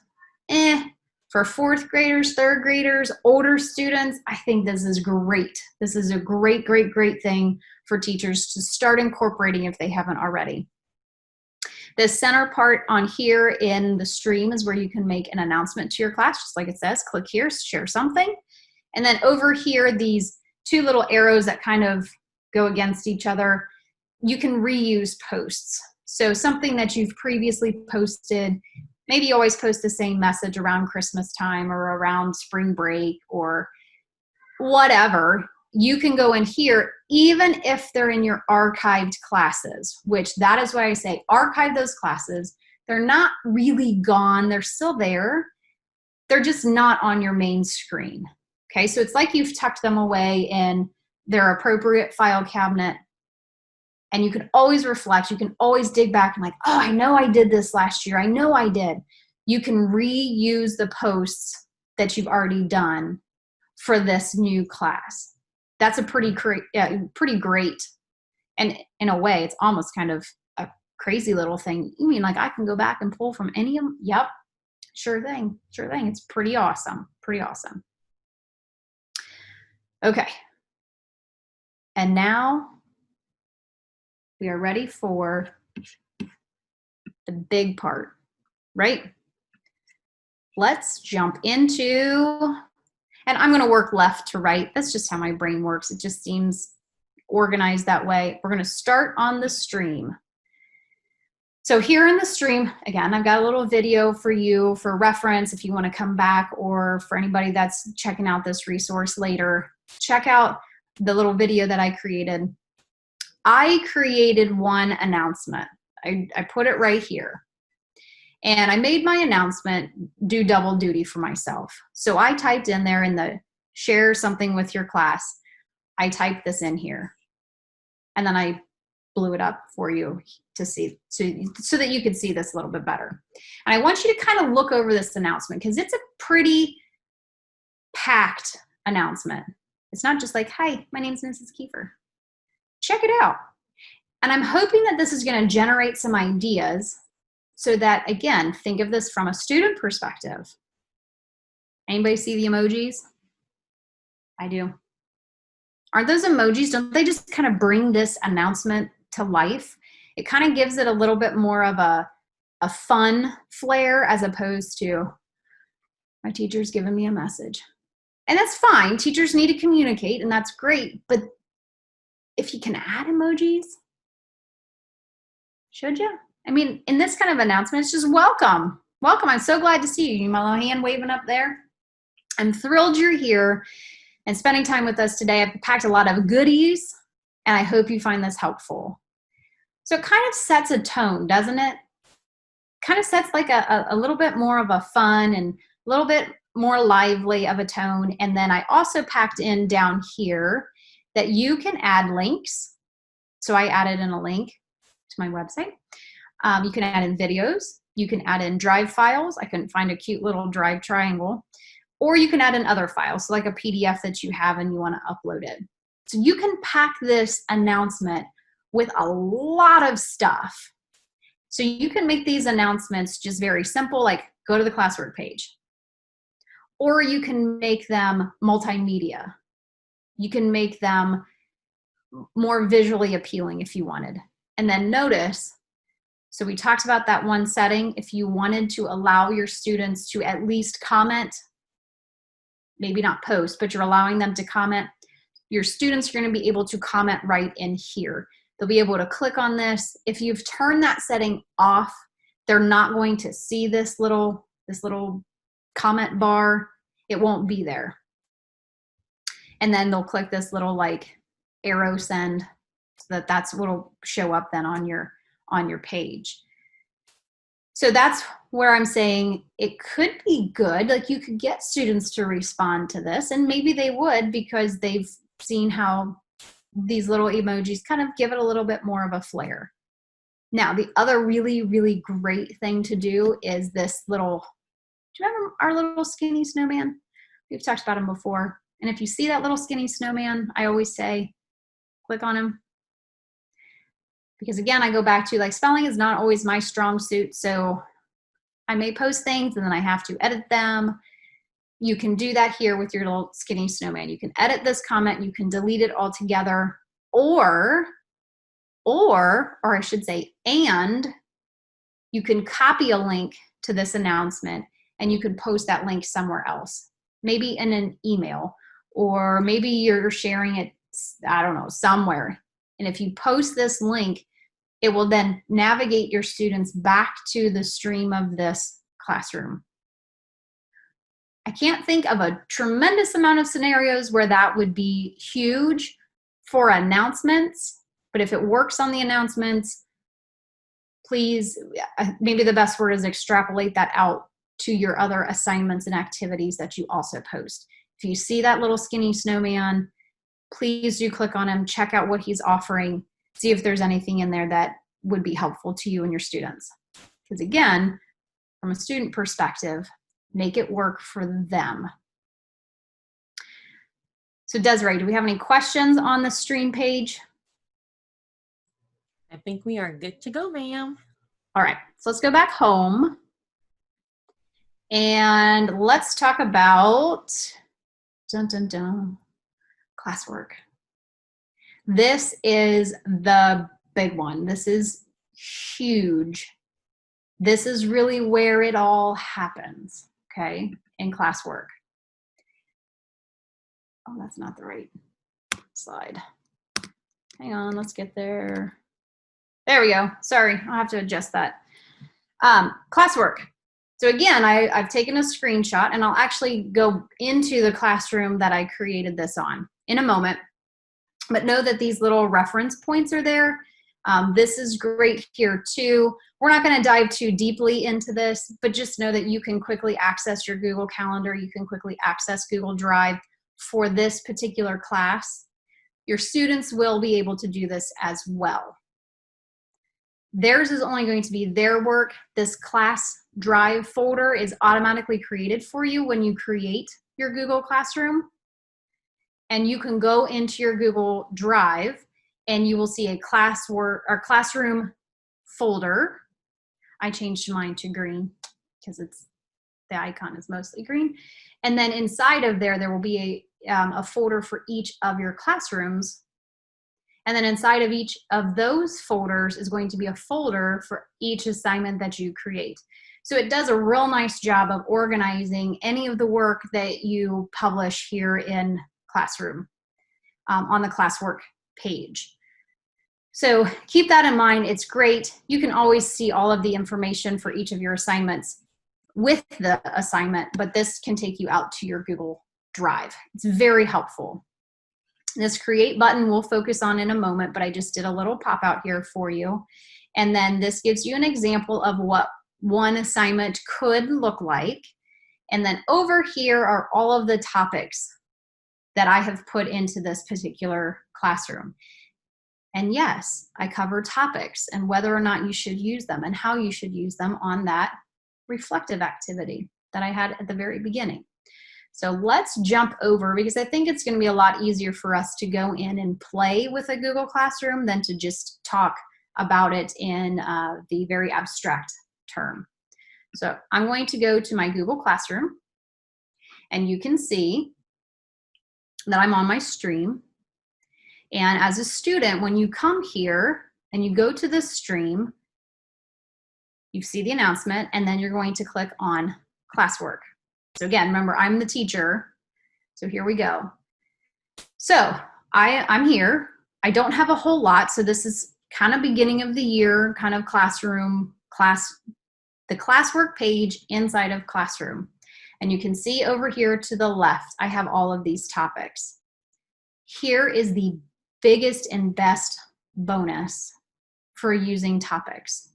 for fourth graders, third graders, older students, I think this is great. This is a great, great, great thing for teachers to start incorporating if they haven't already. The center part on here in the stream is where you can make an announcement to your class, just like it says, click here, share something. And then over here, these two little arrows that kind of go against each other, you can reuse posts. So something that you've previously posted, maybe you always post the same message around Christmas time or around spring break or whatever. You can go in here, even if they're in your archived classes, which that is why I say archive those classes. They're not really gone. They're still there. They're just not on your main screen. Okay, so it's like you've tucked them away in their appropriate file cabinet. And you can always reflect. You can always dig back and like, oh, I know I did this last year. I know I did. You can reuse the posts that you've already done for this new class. That's a pretty great. And in a way, it's almost kind of a crazy little thing. You mean like I can go back and pull from any of them? Yep, sure thing. Sure thing. It's pretty awesome. Pretty awesome. Okay. And now we are ready for the big part, right? Let's jump into, and I'm going to work left to right. That's just how my brain works. It just seems organized that way. We're going to start on the stream. So here in the stream, again, I've got a little video for you for reference if you want to come back, or for anybody that's checking out this resource later, check out the little video that I created. I created one announcement. I put it right here. And I made my announcement do double duty for myself. So I typed in there in the share something with your class. I typed this in here. And then I blew it up for you to see, so that you could see this a little bit better. And I want you to kind of look over this announcement because it's a pretty packed announcement. It's not just like, hi, my name's Mrs. Kiefer. Check it out. And I'm hoping that this is going to generate some ideas so that, again, think of this from a student perspective. Anybody see the emojis? I do. Aren't those emojis, don't they just kind of bring this announcement to life? It kind of gives it a little bit more of a fun flair as opposed to my teacher's giving me a message. And that's fine. Teachers need to communicate, and that's great. But if you can add emojis, should you? I mean, in this kind of announcement, it's just welcome. Welcome. I'm so glad to see you. My little hand waving up there. I'm thrilled you're here and spending time with us today. I've packed a lot of goodies, and I hope you find this helpful. So it kind of sets a tone, doesn't it? Kind of sets like a little bit more of a fun and a little bit more lively of a tone. And then I also packed in down here that you can add links. So I added in a link to my website. You can add in videos. You can add in drive files. I couldn't find a cute little drive triangle. Or you can add in other files, so like a PDF that you have and you want to upload it. So you can pack this announcement with a lot of stuff. So you can make these announcements just very simple, like go to the Classwork page. Or you can make them multimedia. You can make them more visually appealing if you wanted. And then notice, So we talked about that one setting. If you wanted to allow your students to at least comment, maybe not post, but you're allowing them to comment, your students are going to be able to comment right in here. They'll be able to click on this. If you've turned that setting off, they're not going to see this little comment bar. It won't be there. And then they'll click this little like arrow send, so that's what'll show up then on your page. So that's where I'm saying it could be good. Like you could get students to respond to this, and maybe they would because they've seen how these little emojis kind of give it a little bit more of a flair. Now, the other really, really great thing to do is this little, do you remember our little skinny snowman? We've talked about him before. And if you see that little skinny snowman, I always say, click on him. Because again, I go back to like spelling is not always my strong suit. So I may post things and then I have to edit them. You can do that here with your little skinny snowman. You can edit this comment, you can delete it altogether, or I should say, and you can copy a link to this announcement and you can post that link somewhere else, maybe in an email, or maybe you're sharing it, I don't know, somewhere. And if you post this link, it will then navigate your students back to the stream of this classroom. I can't think of a tremendous amount of scenarios where that would be huge for announcements, but if it works on the announcements, please, maybe the best word is extrapolate that out to your other assignments and activities that you also post. If you see that little skinny snowman, please do click on him, check out what he's offering, see if there's anything in there that would be helpful to you and your students. Because again, from a student perspective, make it work for them. So Desiree, do we have any questions on the stream page? I think we are good to go, ma'am. All right, so let's go back home. And let's talk about classwork. This is the big one. This is huge. This is really where it all happens, okay, in classwork. Oh, that's not the right slide. Hang on, let's get there. There we go. Sorry, I'll have to adjust that. Classwork. So again, I've taken a screenshot and I'll actually go into the classroom that I created this on in a moment. But know that these little reference points are there. This is great here too. We're not going to dive too deeply into this, but just know that you can quickly access your Google Calendar. You can quickly access Google Drive for this particular class. Your students will be able to do this as well. Theirs is only going to be their work. This class drive folder is automatically created for you when you create your Google Classroom. And you can go into your Google Drive and you will see a classwork or classroom folder. I changed mine to green because the icon is mostly green. And then inside of there will be a folder for each of your classrooms. And then inside of each of those folders is going to be a folder for each assignment that you create. So it does a real nice job of organizing any of the work that you publish here in Classroom on the Classwork page. So keep that in mind. It's great. You can always see all of the information for each of your assignments with the assignment, but this can take you out to your Google Drive. It's very helpful. This create button we'll focus on in a moment, but I just did a little pop out here for you. And then this gives you an example of what one assignment could look like. And then over here are all of the topics that I have put into this particular classroom. And yes, I cover topics and whether or not you should use them and how you should use them on that reflective activity that I had at the very beginning. So let's jump over because I think it's going to be a lot easier for us to go in and play with a Google Classroom than to just talk about it in the very abstract term. So I'm going to go to my Google Classroom and you can see that I'm on my stream. And as a student, when you come here and you go to the stream, You see the announcement, and then you're going to click on Classwork. So again, remember, I'm the teacher. So here we go. So I'm here. I don't have a whole lot. So this is kind of beginning of the year, kind of the Classwork page inside of Classroom. And you can see over here to the left, I have all of these topics. Here is the biggest and best bonus for using topics.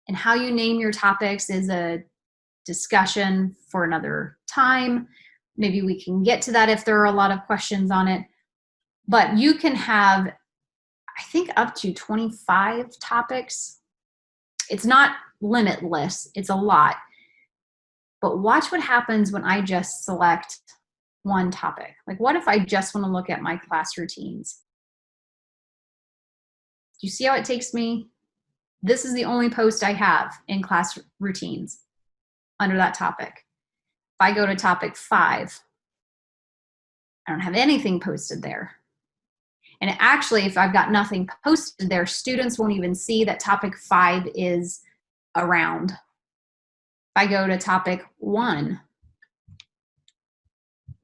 And how you name your topics is a discussion for another time. Maybe we can get to that if there are a lot of questions on it. But you can have, I think, up to 25 topics. It's not limitless, it's a lot. But watch what happens when I just select one topic. Like, what if I just want to look at my class routines? Do you see how it takes me? This is the only post I have in class routines under that topic. If I go to topic 5, I don't have anything posted there. And actually, if I've got nothing posted there, students won't even see that topic 5 is around. If I go to topic 1,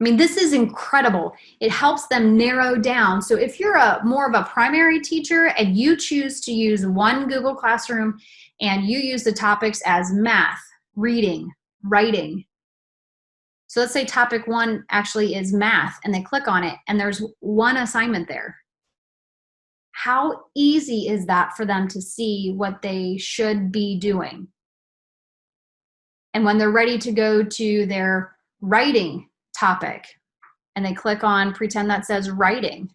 I mean, this is incredible. It helps them narrow down. So if you're more of a primary teacher and you choose to use one Google Classroom and you use the topics as math, reading, writing. So let's say topic 1 actually is math, and they click on it and there's one assignment there. How easy is that for them to see what they should be doing? And when they're ready to go to their writing topic and they click on pretend that says writing.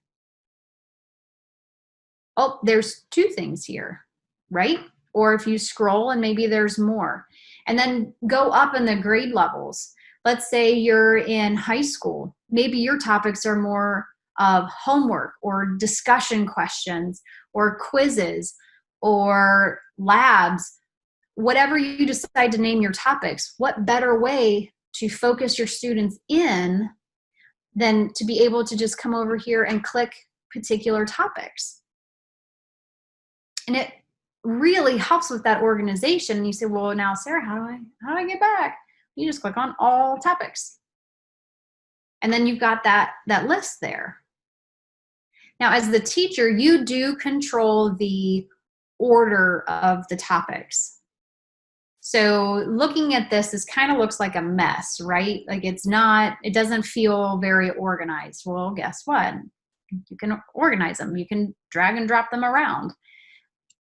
Oh, there's 2 things here, right? Or if you scroll and maybe there's more. And then go up in the grade levels. Let's say you're in high school. Maybe your topics are more of homework or discussion questions or quizzes or labs. Whatever you decide to name your topics, what better way to focus your students in than to be able to just come over here and click particular topics. And it really helps with that organization. And you say, well, now, Sarah, how do I get back? You just click on all topics. And then you've got that list there. Now, as the teacher, you do control the order of the topics. So looking at this kind of looks like a mess, right? Like it doesn't feel very organized. Well, guess what? You can organize them. You can drag and drop them around.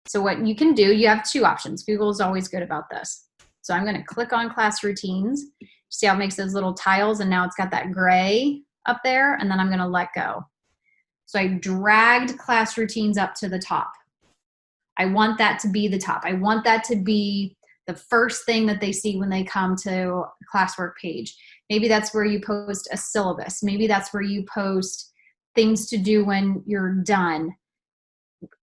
So what you can do, you have 2 options. Google is always good about this. So I'm going to click on class routines. See how it makes those little tiles, and now it's got that gray up there, and then I'm going to let go. So I dragged class routines up to the top. I want that to be the top. I want that to be the first thing that they see when they come to a Classwork page. Maybe that's where you post a syllabus. Maybe that's where you post things to do when you're done.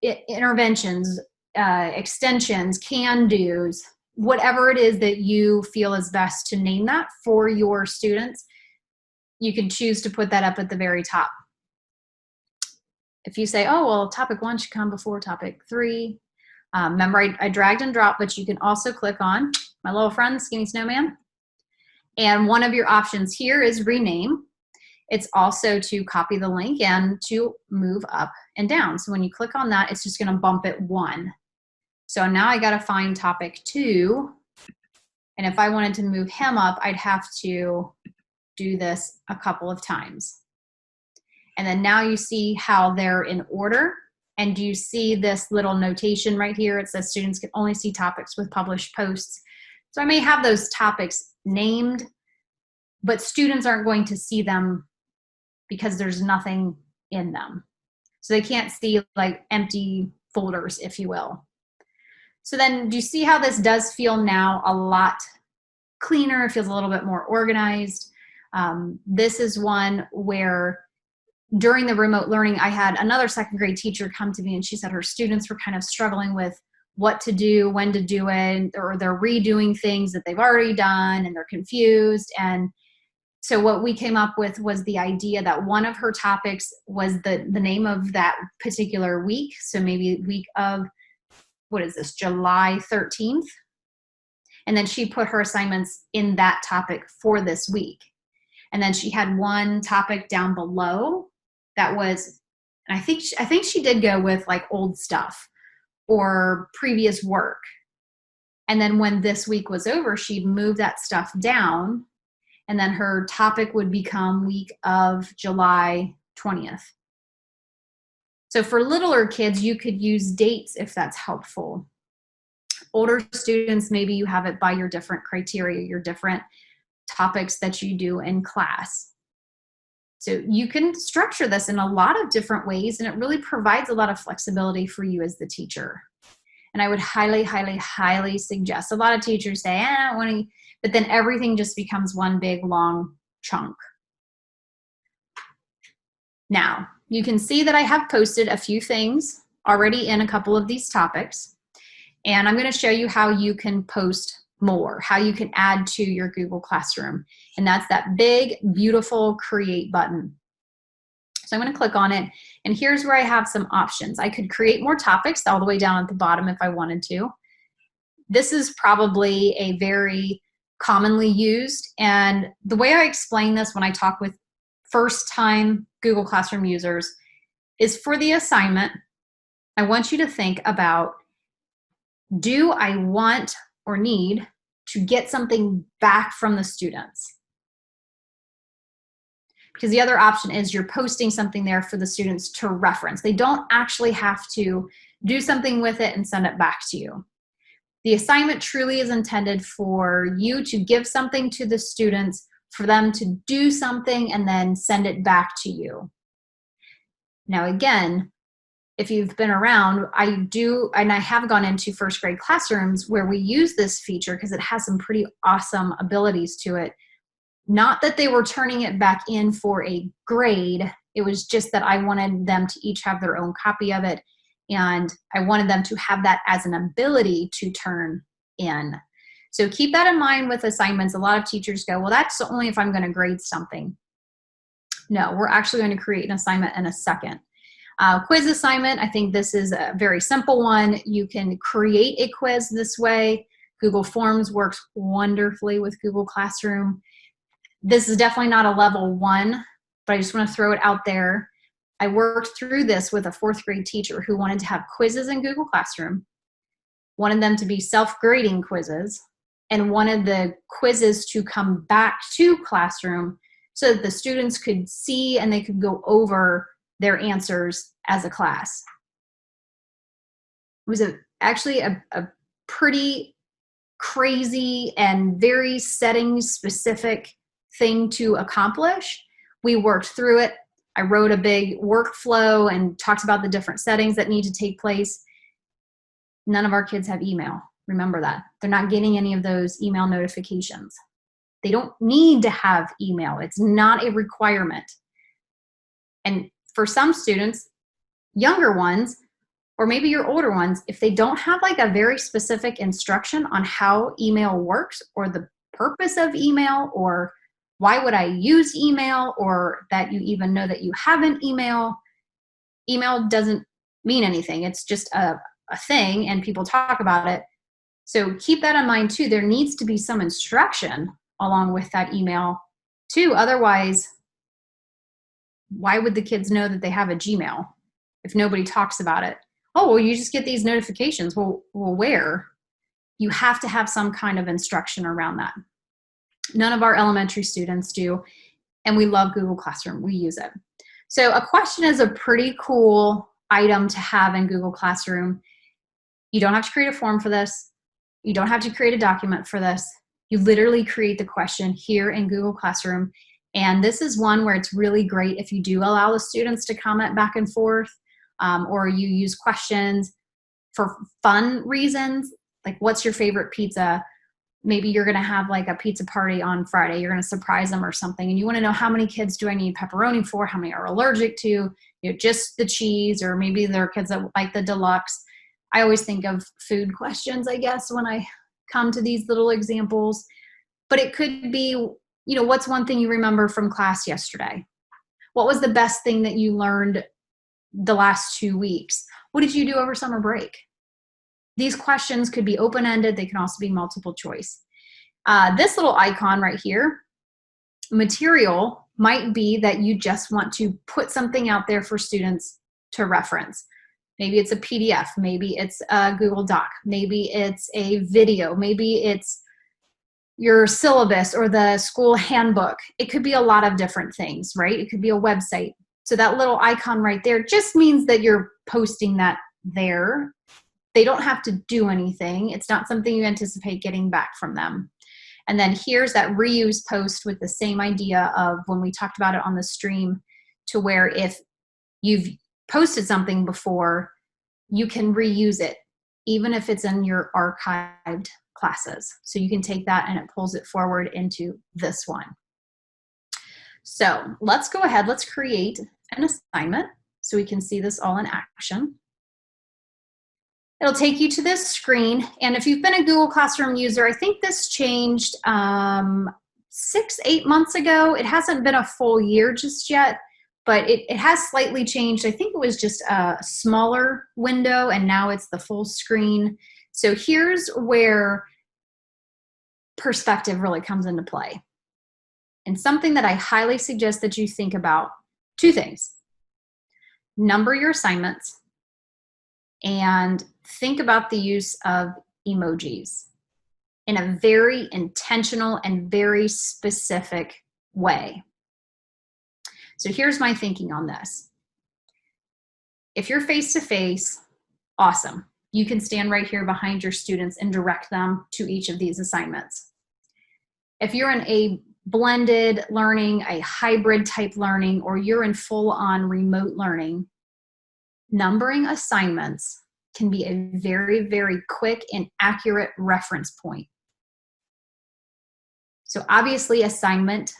Interventions, extensions, can-dos, whatever it is that you feel is best to name that for your students. You can choose to put that up at the very top. If you say, oh, well, topic 1 should come before topic 3. Remember, I dragged and dropped, but you can also click on my little friend, Skinny Snowman. And one of your options here is rename. It's also to copy the link and to move up and down. So when you click on that, it's just going to bump it 1. So now I got to find topic 2. And if I wanted to move him up, I'd have to do this a couple of times. And then now you see how they're in order. And do you see this little notation right here? It says students can only see topics with published posts. So I may have those topics named, but students aren't going to see them because there's nothing in them. So they can't see like empty folders, if you will. So then do you see how this does feel now a lot cleaner? It feels a little bit more organized. This is one where during the remote learning, I had another 2nd grade teacher come to me, and she said her students were kind of struggling with what to do, when to do it, or they're redoing things that they've already done and they're confused. And so what we came up with was the idea that one of her topics was the name of that particular week. So maybe week of what is this, July 13th. And then she put her assignments in that topic for this week. And then she had one topic down below that was, and I think she did go with like old stuff or previous work. And then when this week was over, she'd move that stuff down, and then her topic would become week of July 20th. So for littler kids, you could use dates if that's helpful. Older students, maybe you have it by your different criteria, your different topics that you do in class. So you can structure this in a lot of different ways, and it really provides a lot of flexibility for you as the teacher. And I would highly, highly, highly suggest. A lot of teachers say, I don't want to, but then everything just becomes one big long chunk. Now, you can see that I have posted a few things already in a couple of these topics, and I'm going to show you how you can post more, how you can add to your Google Classroom. And that's that big, beautiful create button. So I'm going to click on it, and here's where I have some options. I could create more topics all the way down at the bottom if I wanted to. This is probably a very commonly used, and the way I explain this when I talk with first-time Google Classroom users is for the assignment, I want you to think about, do I want or need to get something back from the students? Because the other option is you're posting something there for the students to reference. They don't actually have to do something with it and send it back to you. The assignment truly is intended for you to give something to the students, for them to do something and then send it back to you. Now again, if you've been around, I do, and I have gone into first grade classrooms where we use this feature because it has some pretty awesome abilities to it. Not that they were turning it back in for a grade, it was just that I wanted them to each have their own copy of it, and I wanted them to have that as an ability to turn in. So keep that in mind with assignments. A lot of teachers go, well, that's only if I'm going to grade something. No, we're actually going to create an assignment in a second. Quiz assignment, I think this is a very simple one. You can create a quiz this way. Google Forms works wonderfully with Google Classroom. This is definitely not a level 1, but I just want to throw it out there. I worked through this with a 4th grade teacher who wanted to have quizzes in Google Classroom, wanted them to be self-grading quizzes, and wanted the quizzes to come back to Classroom so that the students could see and they could go over their answers as a class. It was actually a pretty crazy and very setting specific thing to accomplish. We worked through it. I wrote a big workflow and talked about the different settings that need to take place. None of our kids have email. Remember that. They're not getting any of those email notifications. They don't need to have email. It's not a requirement. And for some students, younger ones, or maybe your older ones, if they don't have like a very specific instruction on how email works or the purpose of email or why would I use email or that you even know that you have an email, email doesn't mean anything. It's just a thing and people talk about it. So keep that in mind too. There needs to be some instruction along with that email too. Otherwise, why would the kids know that they have a Gmail if nobody talks about it? Oh, well, you just get these notifications. Well, where? You have to have some kind of instruction around that. None of our elementary students do, and we love Google Classroom. We use it. So a question is a pretty cool item to have in Google Classroom. You don't have to create a form for this. You don't have to create a document for this. You literally create the question here in Google Classroom. And this is one where it's really great if you do allow the students to comment back and forth, or you use questions for fun reasons, like what's your favorite pizza? Maybe you're going to have like a pizza party on Friday. You're going to surprise them or something. And you want to know how many kids do I need pepperoni for? How many are allergic to, you know, just the cheese, or maybe there are kids that like the deluxe. I always think of food questions, I guess, when I come to these little examples. But it could be, you know, what's one thing you remember from class yesterday? What was the best thing that you learned the last 2 weeks? What did you do over summer break? These questions could be open-ended. They can also be multiple choice. This little icon right here, material, might be that you just want to put something out there for students to reference. Maybe it's a PDF, maybe it's a Google Doc, maybe it's a video, maybe it's your syllabus or the school handbook. It could be a lot of different things, right? It could be a website. So that little icon right there just means that you're posting that there. They don't have to do anything. It's not something you anticipate getting back from them. And then here's that reuse post with the same idea of when we talked about it on the stream, to where if you've posted something before, you can reuse it, even if it's in your archived classes. So you can take that and it pulls it forward into this one. So let's go ahead, let's create an assignment so we can see this all in action. It'll take you to this screen, and if you've been a Google Classroom user, I think this changed 6-8 months ago. It hasn't been a full year just yet, but it has slightly changed. I think it was just a smaller window, and now it's the full screen. So here's where perspective really comes into play. And something that I highly suggest that you think about, 2 things. Number your assignments, and think about the use of emojis in a very intentional and very specific way. So here's my thinking on this. If you're face-to-face, awesome. You can stand right here behind your students and direct them to each of these assignments. If you're in a blended learning, a hybrid type learning, or you're in full-on remote learning, numbering assignments can be a very, very quick and accurate reference point. So obviously assignment,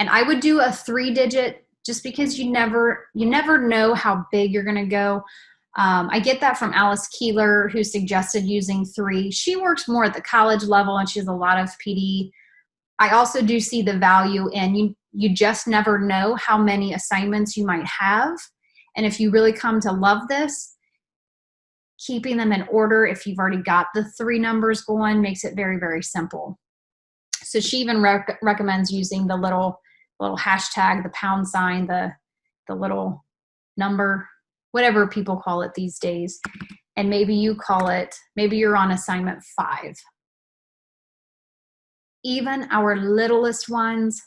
and I would do a 3-digit just because you never know how big you're gonna go. I get that from Alice Keeler, who suggested using 3. She works more at the college level and she has a lot of PD. I also do see the value in you just never know how many assignments you might have. And if you really come to love this, keeping them in order, if you've already got the 3 numbers going, makes it very, very simple. So she even recommends using the little hashtag, the pound sign, the little number, whatever people call it these days. And maybe you call it, maybe you're on assignment 5. Even our littlest ones,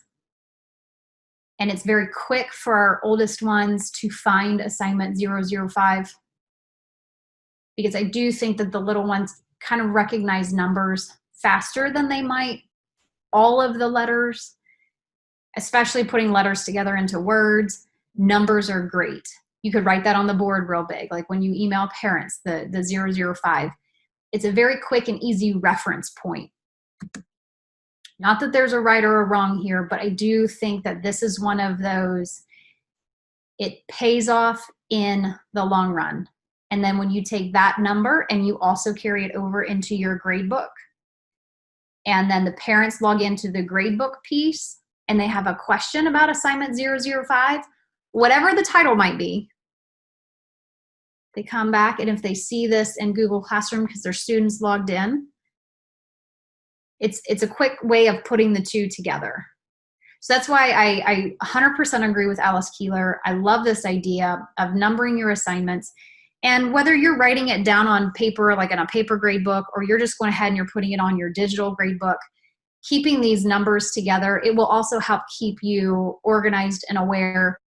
and it's very quick for our oldest ones to find assignment 005, because I do think that the little ones kind of recognize numbers faster than they might all of the letters, especially putting letters together into words. Numbers are great. You could write that on the board real big, like when you email parents, the 005. It's a very quick and easy reference point. Not that there's a right or a wrong here, but I do think that this is one of those, it pays off in the long run. And then when you take that number and you also carry it over into your grade book, and then the parents log into the grade book piece and they have a question about assignment 005, whatever the title might be, they come back, and if they see this in Google Classroom because their students logged in, it's a quick way of putting the 2 together. So that's why I 100% agree with Alice Keeler. I love this idea of numbering your assignments. And whether you're writing it down on paper, like in a paper grade book, or you're just going ahead and you're putting it on your digital grade book, keeping these numbers together, it will also help keep you organized and aware.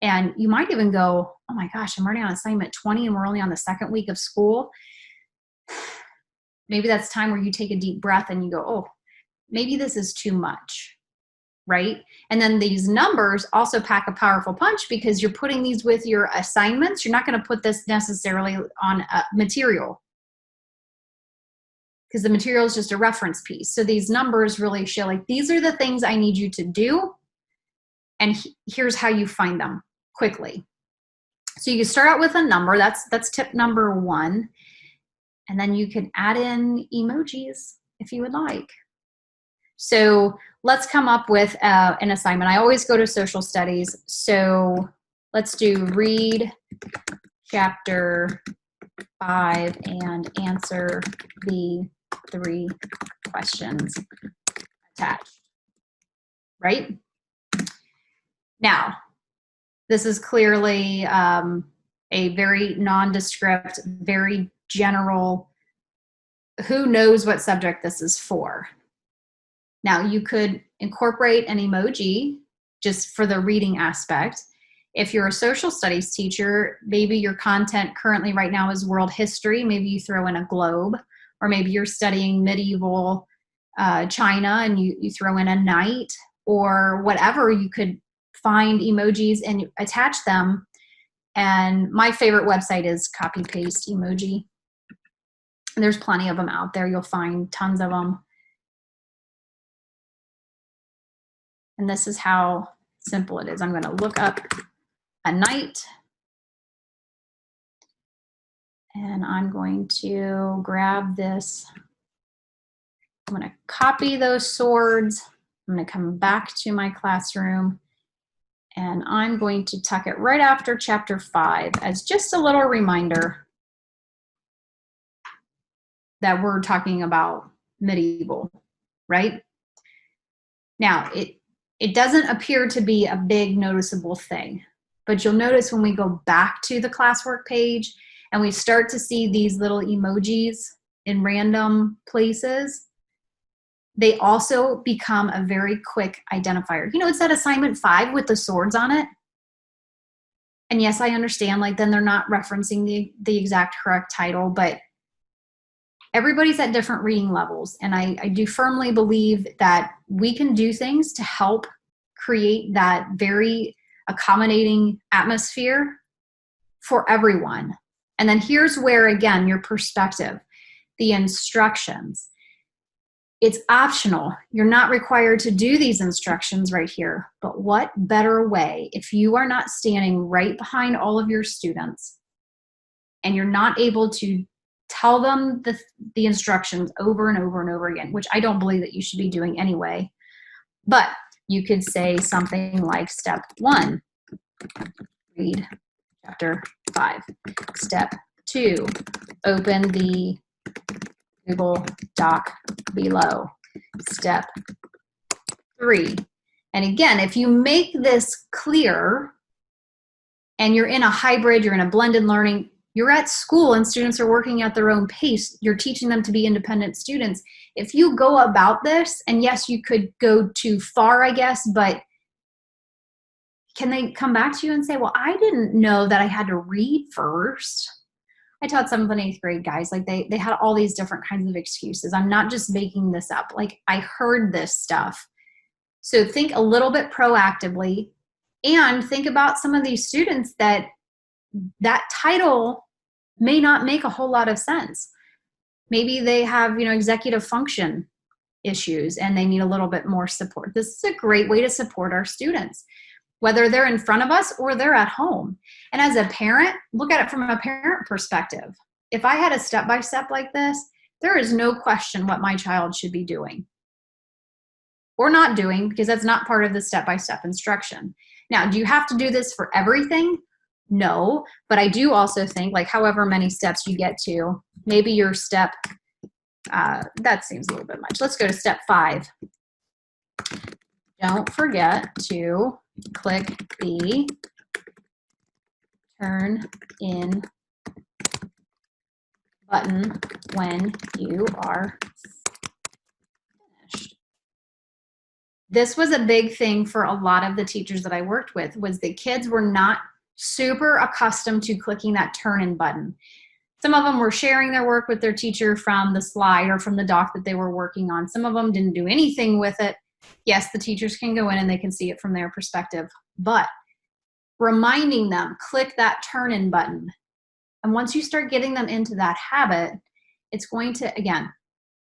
And you might even go, oh my gosh, I'm already on assignment 20 and we're only on the 2nd week of school. Maybe that's time where you take a deep breath and you go, oh, maybe this is too much, right? And then these numbers also pack a powerful punch because you're putting these with your assignments. You're not going to put this necessarily on material because the material is just a reference piece. So these numbers really show, like, these are the things I need you to do, and here's how you find them quickly. So you can start out with a number. That's tip number 1. And then you can add in emojis if you would like. So let's come up with an assignment. I always go to social studies. So let's do read chapter 5 and answer the 3 questions attached, right? Now, this is clearly a very nondescript, very general, who knows what subject this is for. Now, you could incorporate an emoji just for the reading aspect. If you're a social studies teacher, maybe your content currently right now is world history. Maybe you throw in a globe, or maybe you're studying medieval China and you throw in a knight or whatever. You could find emojis and attach them. And my favorite website is Copy Paste Emoji. And there's plenty of them out there. You'll find tons of them. And this is how simple it is. I'm going to look up a knight. And I'm going to grab this. I'm going to copy those swords. I'm going to come back to my classroom. And I'm going to tuck it right after chapter 5 as just a little reminder that we're talking about medieval, right? Now, it doesn't appear to be a big noticeable thing, but you'll notice when we go back to the classwork page and we start to see these little emojis in random places, they also become a very quick identifier. You know, it's that assignment 5 with the swords on it. And yes, I understand, like, then they're not referencing the exact correct title, but everybody's at different reading levels. And I do firmly believe that we can do things to help create that very accommodating atmosphere for everyone. And then here's where, again, your perspective, the instructions. It's optional. You're not required to do these instructions right here, but what better way if you are not standing right behind all of your students and you're not able to tell them the instructions over and over and over again, which I don't believe that you should be doing anyway, but you could say something like step 1, read chapter 5. Step 2, open the Google Doc below. Step 3. And again, if you make this clear and you're in a hybrid, you're in a blended learning, you're at school and students are working at their own pace, you're teaching them to be independent students. If you go about this, and yes, you could go too far, I guess, but can they come back to you and say, well, I didn't know that I had to read first? I taught 7th and 8th grade guys, like they had all these different kinds of excuses. I'm not just making this up. Like, I heard this stuff. So think a little bit proactively and think about some of these students that title may not make a whole lot of sense. Maybe they have, executive function issues and they need a little bit more support. This is a great way to support our students, whether they're in front of us or they're at home. And as a parent, look at it from a parent perspective. If I had a step-by-step like this, there is no question what my child should be doing or not doing, because that's not part of the step-by-step instruction. Now, do you have to do this for everything? No, but I do also think, like, however many steps you get to, maybe your step, that seems a little bit much. Let's go to step 5. Don't forget to click the turn in button when you are finished. This was a big thing for a lot of the teachers that I worked with, was the kids were not super accustomed to clicking that turn in button. Some of them were sharing their work with their teacher from the slide or from the doc that they were working on. Some of them didn't do anything with it. Yes, the teachers can go in and they can see it from their perspective, but reminding them, click that turn in button. And once you start getting them into that habit, it's going to, again,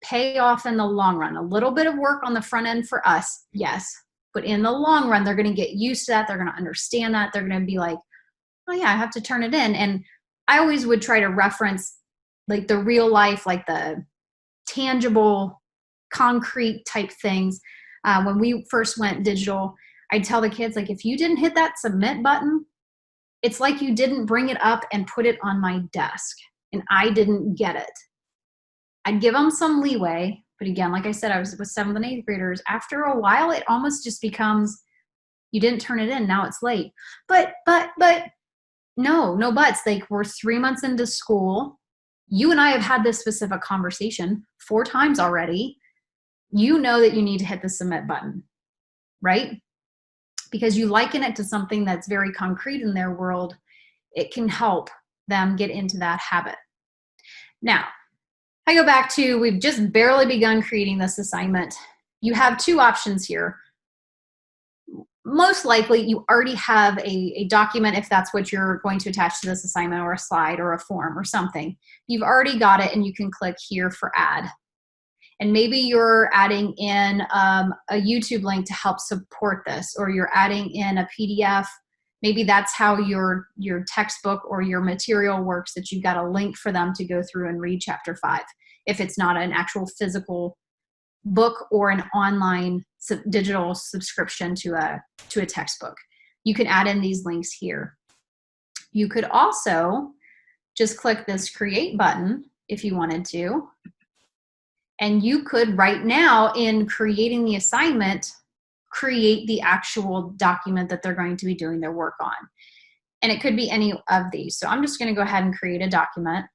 pay off in the long run. A little bit of work on the front end for us, yes, but in the long run, they're going to get used to that. They're going to understand that. They're going to be like, oh yeah, I have to turn it in. And I always would try to reference like the real life, like the tangible, concrete type things. When we first went digital, I'd tell the kids, like, if you didn't hit that submit button, it's like you didn't bring it up and put it on my desk. and I didn't get it. I'd give them some leeway. But again, like I said, I was with 7th and 8th graders. After a while, it almost just becomes, you didn't turn it in, now it's late. But, no buts. Like, we're 3 months into school. You and I have had this specific conversation 4 times already. You know that you need to hit the submit button, right? Because you liken it to something that's very concrete in their world. It can help them get into that habit. Now, I go back to, we've just barely begun creating this assignment. You have 2 options here. Most likely you already have a document, if that's what you're going to attach to this assignment, or a slide or a form or something. You've already got it, and you can click here for add. And maybe you're adding in a YouTube link to help support this, or you're adding in a PDF. Maybe that's how your textbook or your material works, that you've got a link for them to go through and read chapter 5, if it's not an actual physical book or an online digital subscription to a textbook. You can add in these links here. You could also just click this create button if you wanted to, and you could right now, in creating the assignment, create the actual document that they're going to be doing their work on. And it could be any of these. So I'm just going to go ahead and create a document,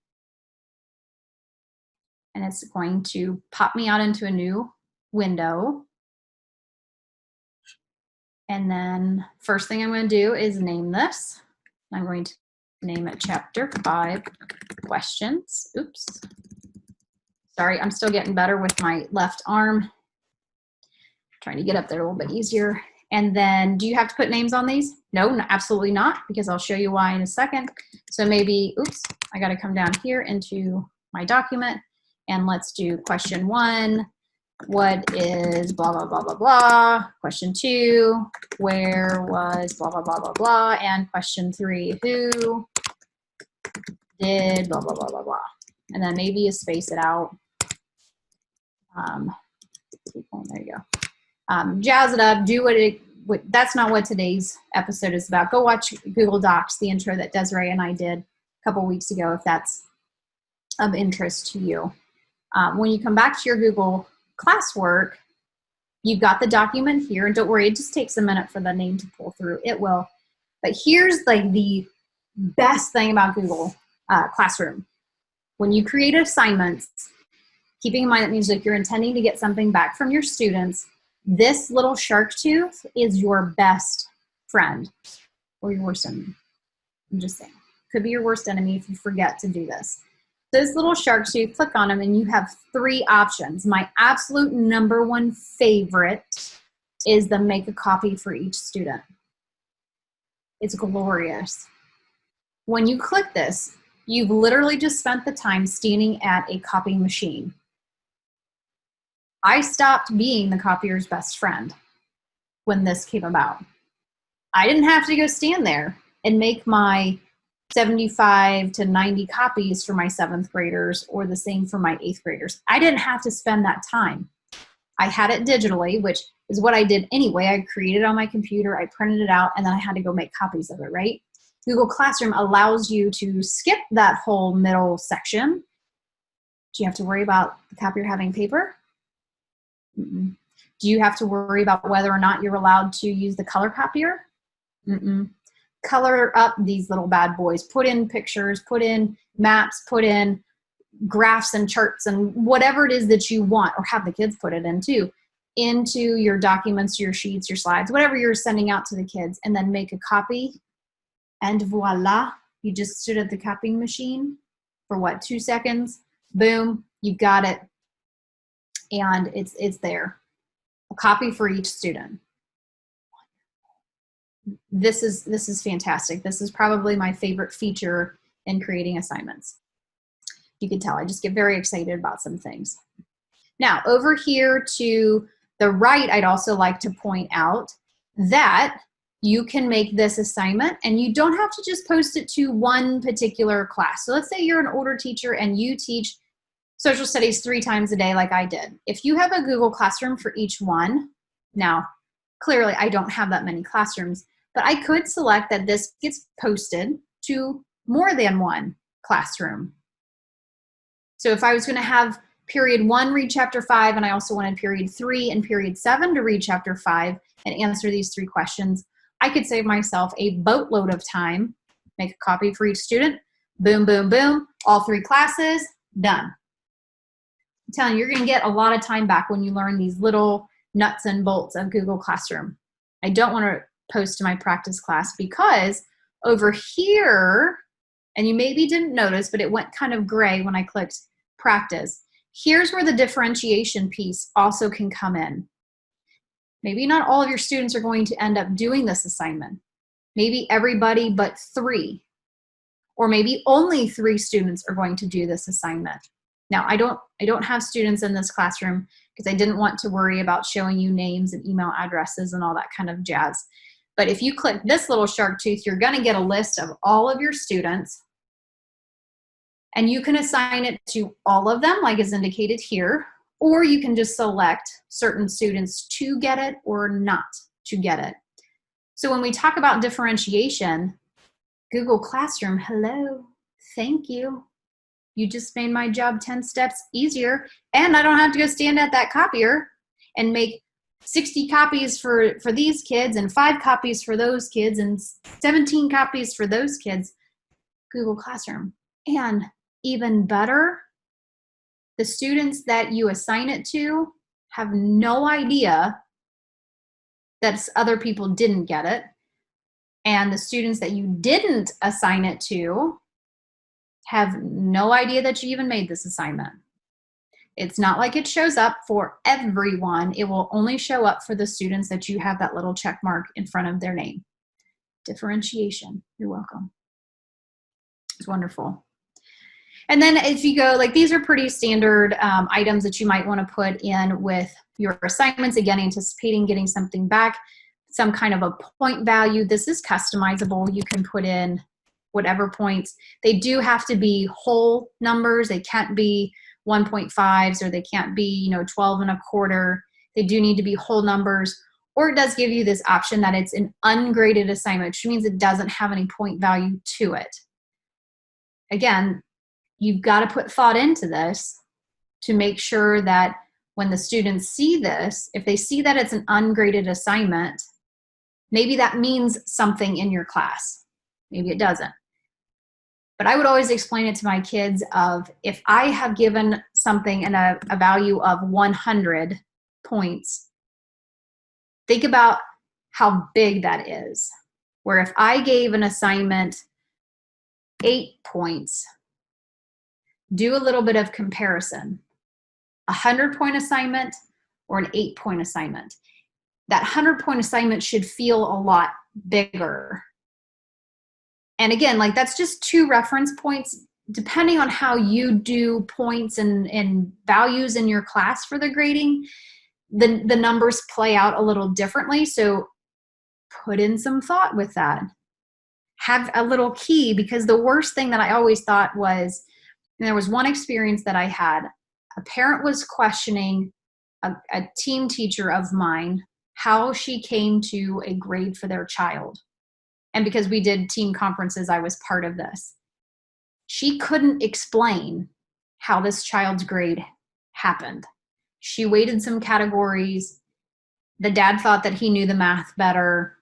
and it's going to pop me out into a new window. And then first thing I'm going to do is name this. I'm going to name it chapter 5 questions. Oops. Sorry, I'm still getting better with my left arm. Trying to get up there a little bit easier. And then, do you have to put names on these? No, absolutely not, because I'll show you why in a second. So maybe, oops, I got to come down here into my document, and let's do question 1. What is blah, blah, blah, blah, blah. Question 2, where was blah, blah, blah, blah, blah. And question 3, who did blah, blah, blah, blah, blah. And then maybe you space it out. There you go. Jazz it up, do what that's not what today's episode is about. Go watch Google Docs, the intro that Desiree and I did a couple weeks ago, if that's of interest to you. When you come back to your Google Classwork, you've got the document here, and don't worry, it just takes a minute for the name to pull through. It will. But here's like the best thing about Google Classroom. When you create assignments, keeping in mind that means like you're intending to get something back from your students, this little shark tooth is your best friend, or your worst enemy. I'm just saying. Could be your worst enemy if you forget to do this. This little shark tooth, click on them, and you have 3 options. My absolute number 1 favorite is the make a copy for each student. It's glorious. When you click this, you've literally just spent the time standing at a copying machine. I stopped being the copier's best friend when this came about. I didn't have to go stand there and make my 75 to 90 copies for my 7th graders, or the same for my 8th graders. I didn't have to spend that time. I had it digitally, which is what I did anyway. I created it on my computer, I printed it out, and then I had to go make copies of it, right? Google Classroom allows you to skip that whole middle section. Do you have to worry about the copier having paper? Mm-mm. Do you have to worry about whether or not you're allowed to use the color copier? Mm-mm. Color up these little bad boys. Put in pictures, put in maps, put in graphs and charts and whatever it is that you want, or have the kids put it in too, into your documents, your sheets, your slides, whatever you're sending out to the kids, and then make a copy. And voila, you just stood at the copying machine for what, 2 seconds? Boom, you got it. And it's there. A copy for each student. This is fantastic. This is probably my favorite feature in creating assignments. You can tell I just get very excited about some things. Now, over here to the right, I'd also like to point out that you can make this assignment, and you don't have to just post it to one particular class. So let's say you're an older teacher and you teach social studies 3 times a day like I did. If you have a Google Classroom for each one, now clearly I don't have that many classrooms, but I could select that this gets posted to more than one classroom. So if I was going to have period 1 read chapter 5, and I also wanted period 3 and period 7 to read chapter 5 and answer these 3 questions, I could save myself a boatload of time, make a copy for each student, boom, boom, boom, all 3 classes, done. I'm telling you, you're going to get a lot of time back when you learn these little nuts and bolts of Google Classroom. I don't want to post to my practice class because over here, and you maybe didn't notice, but it went kind of gray when I clicked practice. Here's where the differentiation piece also can come in. Maybe not all of your students are going to end up doing this assignment. Maybe everybody but 3, or maybe only 3 students are going to do this assignment. Now, I don't have students in this classroom because I didn't want to worry about showing you names and email addresses and all that kind of jazz. But if you click this little shark tooth, you're going to get a list of all of your students, and you can assign it to all of them, like is indicated here, or you can just select certain students to get it or not to get it. So when we talk about differentiation, Google Classroom, hello, thank you. You just made my job 10 steps easier, and I don't have to go stand at that copier and make 60 copies for these kids and 5 copies for those kids and 17 copies for those kids. Google Classroom. And even better, the students that you assign it to have no idea that other people didn't get it. And the students that you didn't assign it to have no idea that you even made this assignment. It's not like it shows up for everyone. It will only show up for the students that you have that little check mark in front of their name. Differentiation. You're welcome. It's wonderful. And then if you go, like these are pretty standard items that you might want to put in with your assignments. Again, anticipating getting something back, some kind of a point value. This is customizable. You can put in whatever points. They do have to be whole numbers. They can't be 1.5s or they can't be 12 and a quarter. They do need to be whole numbers. Or it does give you this option that it's an ungraded assignment, which means it doesn't have any point value to it. Again, you've got to put thought into this to make sure that when the students see this, if they see that it's an ungraded assignment, maybe that means something in your class. Maybe it doesn't. But I would always explain it to my kids of if I have given something in a value of 100 points, think about how big that is. Where if I gave an assignment 8 points, do a little bit of comparison. 100-point assignment or an 8-point assignment. That 100-point assignment should feel a lot bigger. And again, like that's just 2 reference points. Depending on how you do points and values in your class for the grading, the numbers play out a little differently. So put in some thought with that. Have a little key, because the worst thing that I always thought was, and there was one experience that I had, a parent was questioning a team teacher of mine, how she came to a grade for their child. And because we did team conferences, I was part of this. She couldn't explain how this child's grade happened. She weighted some categories. The dad thought that he knew the math better.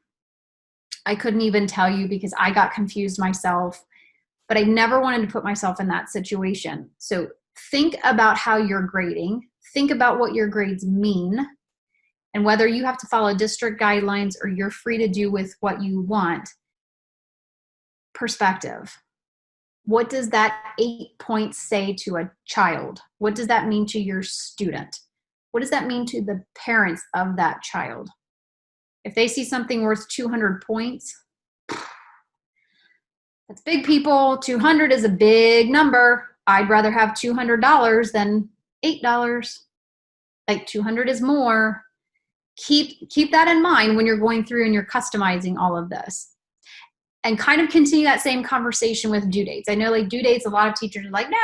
I couldn't even tell you because I got confused myself. But I never wanted to put myself in that situation. So think about how you're grading. Think about what your grades mean and whether you have to follow district guidelines or you're free to do with what you want. Perspective. What does that 8 points say to a child? What does that mean to your student? What does that mean to the parents of that child? If they see something worth 200 points, that's big, people. 200 is a big number. I'd rather have $200 than $8. Like 200 is more. Keep that in mind when you're going through and you're customizing all of this. And kind of continue that same conversation with due dates. I know like due dates, a lot of teachers are like, no,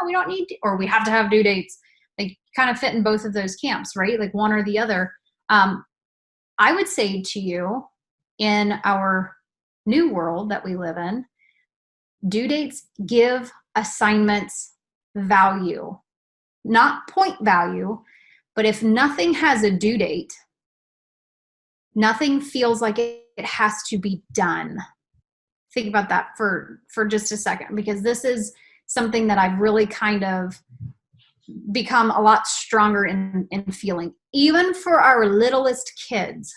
we don't need to, or we have to have due dates. They kind of fit in both of those camps, right? Like one or the other. I would say to you, in our new world that we live in, due dates give assignments value, not point value, but if nothing has a due date, nothing feels like it has to be done. Think about that for just a second, because this is something that I've really kind of become a lot stronger in feeling. Even for our littlest kids,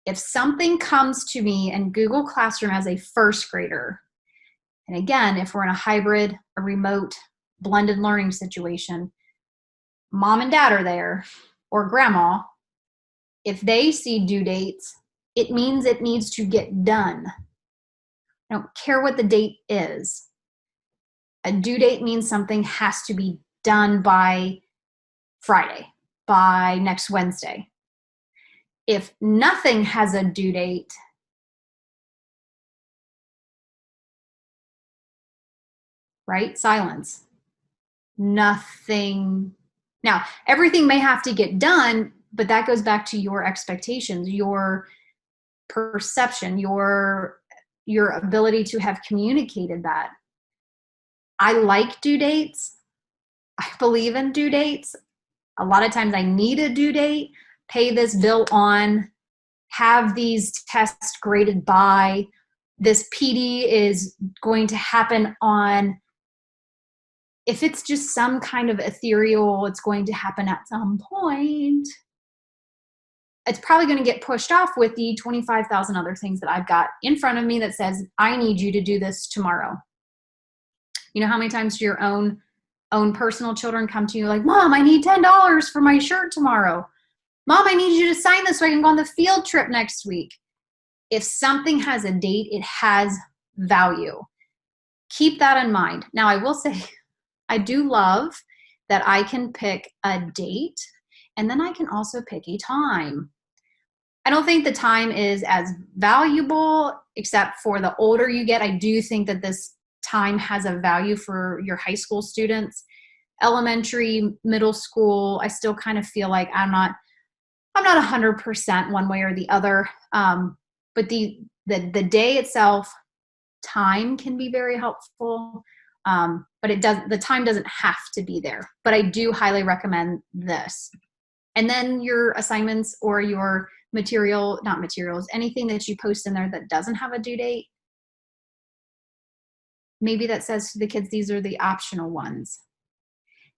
if something comes to me in Google Classroom as a first grader, and again, if we're in a hybrid, a remote, blended learning situation, mom and dad are there, or grandma, if they see due dates, it means it needs to get done. I don't care what the date is. A due date means something has to be done by Friday, by next Wednesday. If nothing has a due date, right? Silence. Nothing. Now, everything may have to get done, but that goes back to your expectations, your perception, your ability to have communicated that. I like due dates. I believe in due dates. A lot of times I need a due date, pay this bill on, have these tests graded by, this PD is going to happen on. If it's just some kind of ethereal, it's going to happen at some point, it's probably going to get pushed off with the 25,000 other things that I've got in front of me that says, I need you to do this tomorrow. You know how many times your own personal children come to you like, Mom, I need $10 for my shirt tomorrow. Mom, I need you to sign this so I can go on the field trip next week. If something has a date, it has value. Keep that in mind. Now, I will say, I do love that I can pick a date and then I can also pick a time. I don't think the time is as valuable, except for the older you get. I do think that this time has a value for your high school students. Elementary, middle school, I still kind of feel like I'm not 100% one way or the other. But the day itself, time can be very helpful. But the time doesn't have to be there. But I do highly recommend this. And then your assignments or your not materials, anything that you post in there that doesn't have a due date, maybe that says to the kids, these are the optional ones.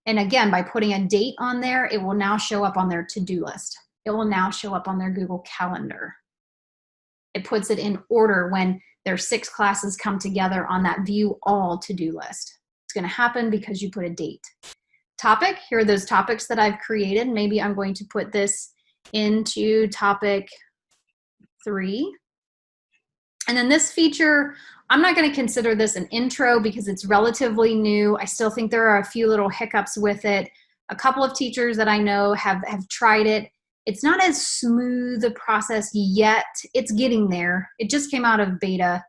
And again, by putting a date on there, it will now show up on their to-do list. It will now show up on their Google Calendar. It puts it in order when their 6 classes come together on that view all to-do list. It's going to happen because you put a date. Topic, here are those topics that I've created. Maybe I'm going to put this into topic 3. And then this feature, I'm not going to consider this an intro because it's relatively new. I still think there are a few little hiccups with it. A couple of teachers that I know have tried it. It's not as smooth a process yet. It's getting there. It just came out of beta,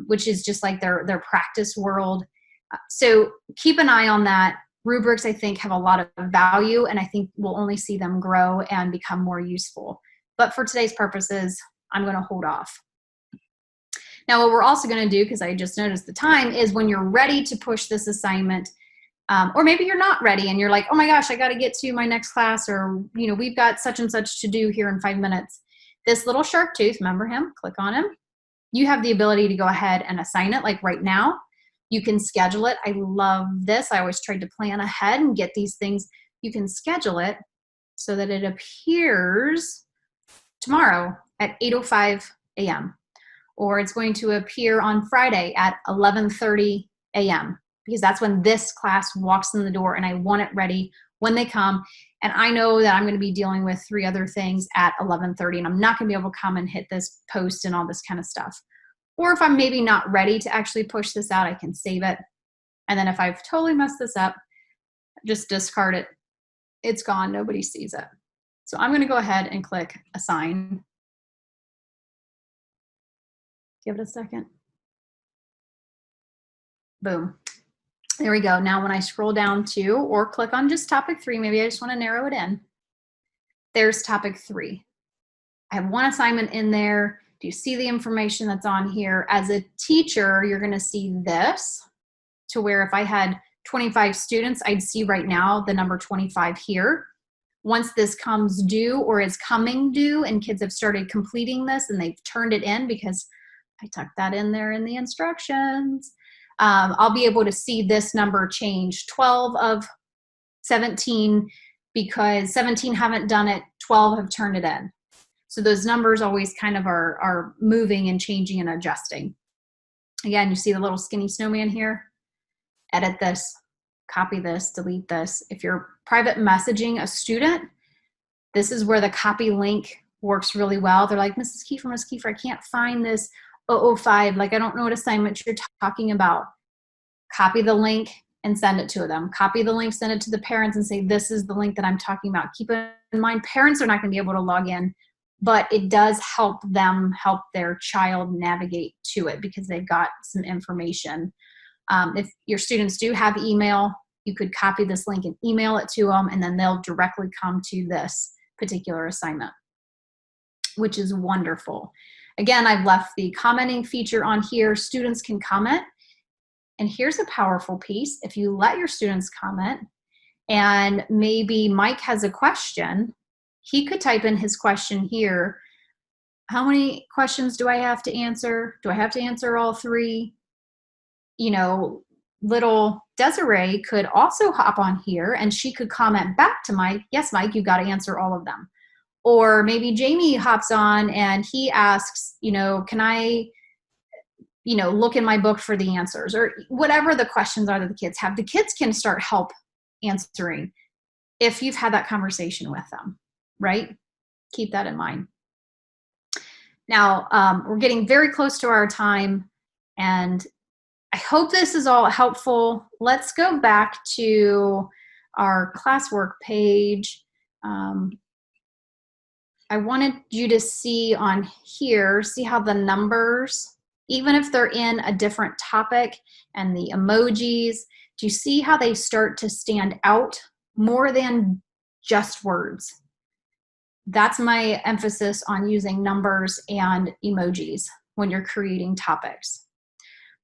which is just like their practice world. So keep an eye on that. Rubrics, I think, have a lot of value, and I think we'll only see them grow and become more useful. But for today's purposes, I'm going to hold off. Now, what we're also going to do, because I just noticed the time, is when you're ready to push this assignment, or maybe you're not ready and you're like, oh my gosh, I got to get to my next class, or we've got such and such to do here in 5 minutes. This little shark tooth, remember him? Click on him. You have the ability to go ahead and assign it, like right now. You can schedule it. I love this. I always tried to plan ahead and get these things. You can schedule it so that it appears tomorrow at 8:05 a.m. Or it's going to appear on Friday at 11:30 a.m. because that's when this class walks in the door, and I want it ready when they come. And I know that I'm going to be dealing with 3 other things at 11:30, and I'm not going to be able to come and hit this post and all this kind of stuff. Or if I'm maybe not ready to actually push this out, I can save it. And then if I've totally messed this up, just discard it. It's gone. Nobody sees it. So I'm going to go ahead and click assign. Give it a second. Boom. There we go. Now when I scroll down to, or click on just topic 3, maybe I just want to narrow it in. There's topic 3. I have one assignment in there. Do you see the information that's on here? As a teacher, you're going to see this, to where if I had 25 students, I'd see right now the number 25 here. Once this comes due or is coming due and kids have started completing this and they've turned it in, because I tucked that in there in the instructions, I'll be able to see this number change. 12 of 17, because 17 haven't done it, 12 have turned it in. So those numbers always kind of are moving and changing and adjusting. Again, you see the little skinny snowman here? Edit this, copy this, delete this. If you're private messaging a student, this is where the copy link works really well. They're like, Mrs. Kiefer, I can't find this 005. Like, I don't know what assignment you're talking about. Copy the link and send it to them. Copy the link, send it to the parents and say, this is the link that I'm talking about. Keep in mind, parents are not going to be able to log in, but it does help them help their child navigate to it because they've got some information. If your students do have email, you could copy this link and email it to them, and then they'll directly come to this particular assignment, which is wonderful. Again, I've left the commenting feature on here. Students can comment. And here's a powerful piece. If you let your students comment, and maybe Mike has a question, he could type in his question here. How many questions do I have to answer? Do I have to answer all 3? You know, little Desiree could also hop on here and she could comment back to Mike, yes, Mike, you've got to answer all of them. Or maybe Jamie hops on and he asks, you know, can I, you know, look in my book for the answers, or whatever the questions are that the kids have. The kids can start help answering if you've had that conversation with them, right? Keep that in mind. Now, we're getting very close to our time, and I hope this is all helpful. Let's go back to our classwork page. I wanted you to see on here, see how the numbers, even if they're in a different topic, and the emojis, do you see how they start to stand out more than just words? That's my emphasis on using numbers and emojis when you're creating topics.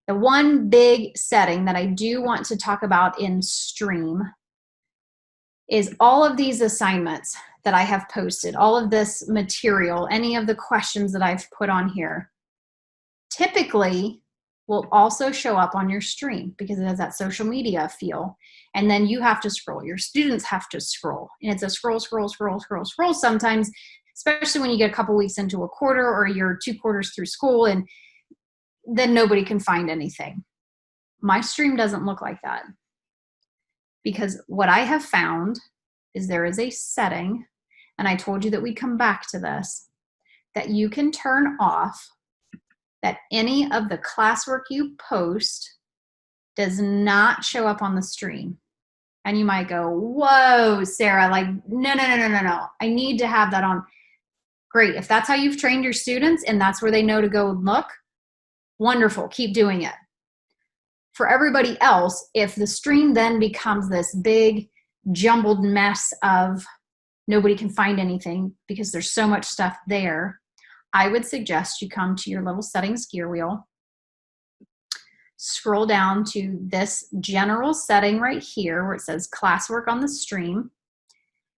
The one big setting that I do want to talk about in Stream is all of these assignments that I have posted, all of this material, any of the questions that I've put on here, typically will also show up on your stream because it has that social media feel. And then you have to scroll. Your students have to scroll. And it's a scroll sometimes, especially when you get a couple weeks into a quarter or you're 2 quarters through school, and then nobody can find anything. My stream doesn't look like that, because what I have found is there is a setting, and I told you that we'd come back to this, that you can turn off that any of the classwork you post does not show up on the stream. And you might go, whoa, Sarah, like, no. I need to have that on. Great. If that's how you've trained your students and that's where they know to go and look, wonderful. Keep doing it. For everybody else, if the stream then becomes this big jumbled mess of nobody can find anything because there's so much stuff there, I would suggest you come to your little settings gear wheel, scroll down to this general setting right here where it says classwork on the stream,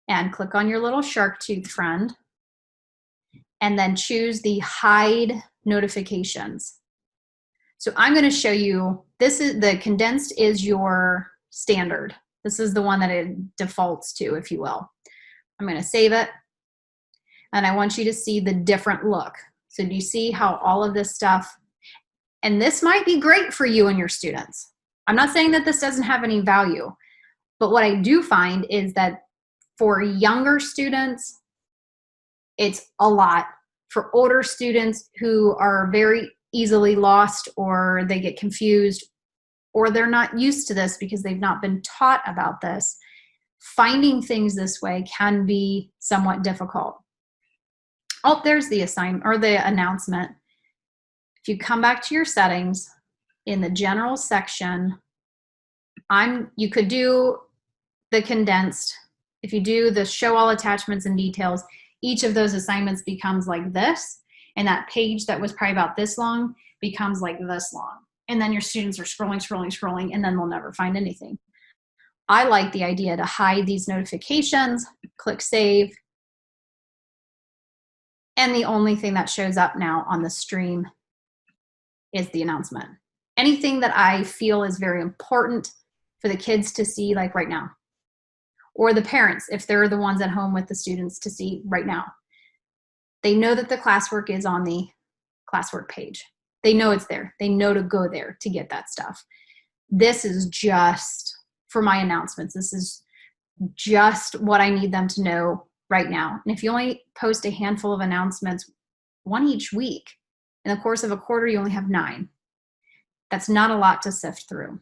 and click on your little shark tooth friend, and then choose the hide notifications. So I'm going to show you, this is the condensed is your standard. This is the one that it defaults to, if you will. I'm going to save it. And I want you to see the different look. So do you see how all of this stuff, and this might be great for you and your students. I'm not saying that this doesn't have any value, but what I do find is that for younger students, it's a lot. For older students who are very easily lost, or they get confused, or they're not used to this because they've not been taught about this, finding things this way can be somewhat difficult. Oh, there's the assignment or the announcement. If you come back to your settings in the general section, you could do the condensed. If you do the show all attachments and details, each of those assignments becomes like this, and that page that was probably about this long becomes like this long. And then your students are scrolling, and then they'll never find anything. I like the idea to hide these notifications, click save, and the only thing that shows up now on the stream is the announcement. Anything that I feel is very important for the kids to see, like right now, or the parents, if they're the ones at home with the students, to see right now. They know that the classwork is on the Classwork page. They know it's there. They know to go there to get that stuff. This is just for my announcements. This is just what I need them to know right now. And if you only post a handful of announcements, one each week, in the course of a quarter, you only have 9. That's not a lot to sift through.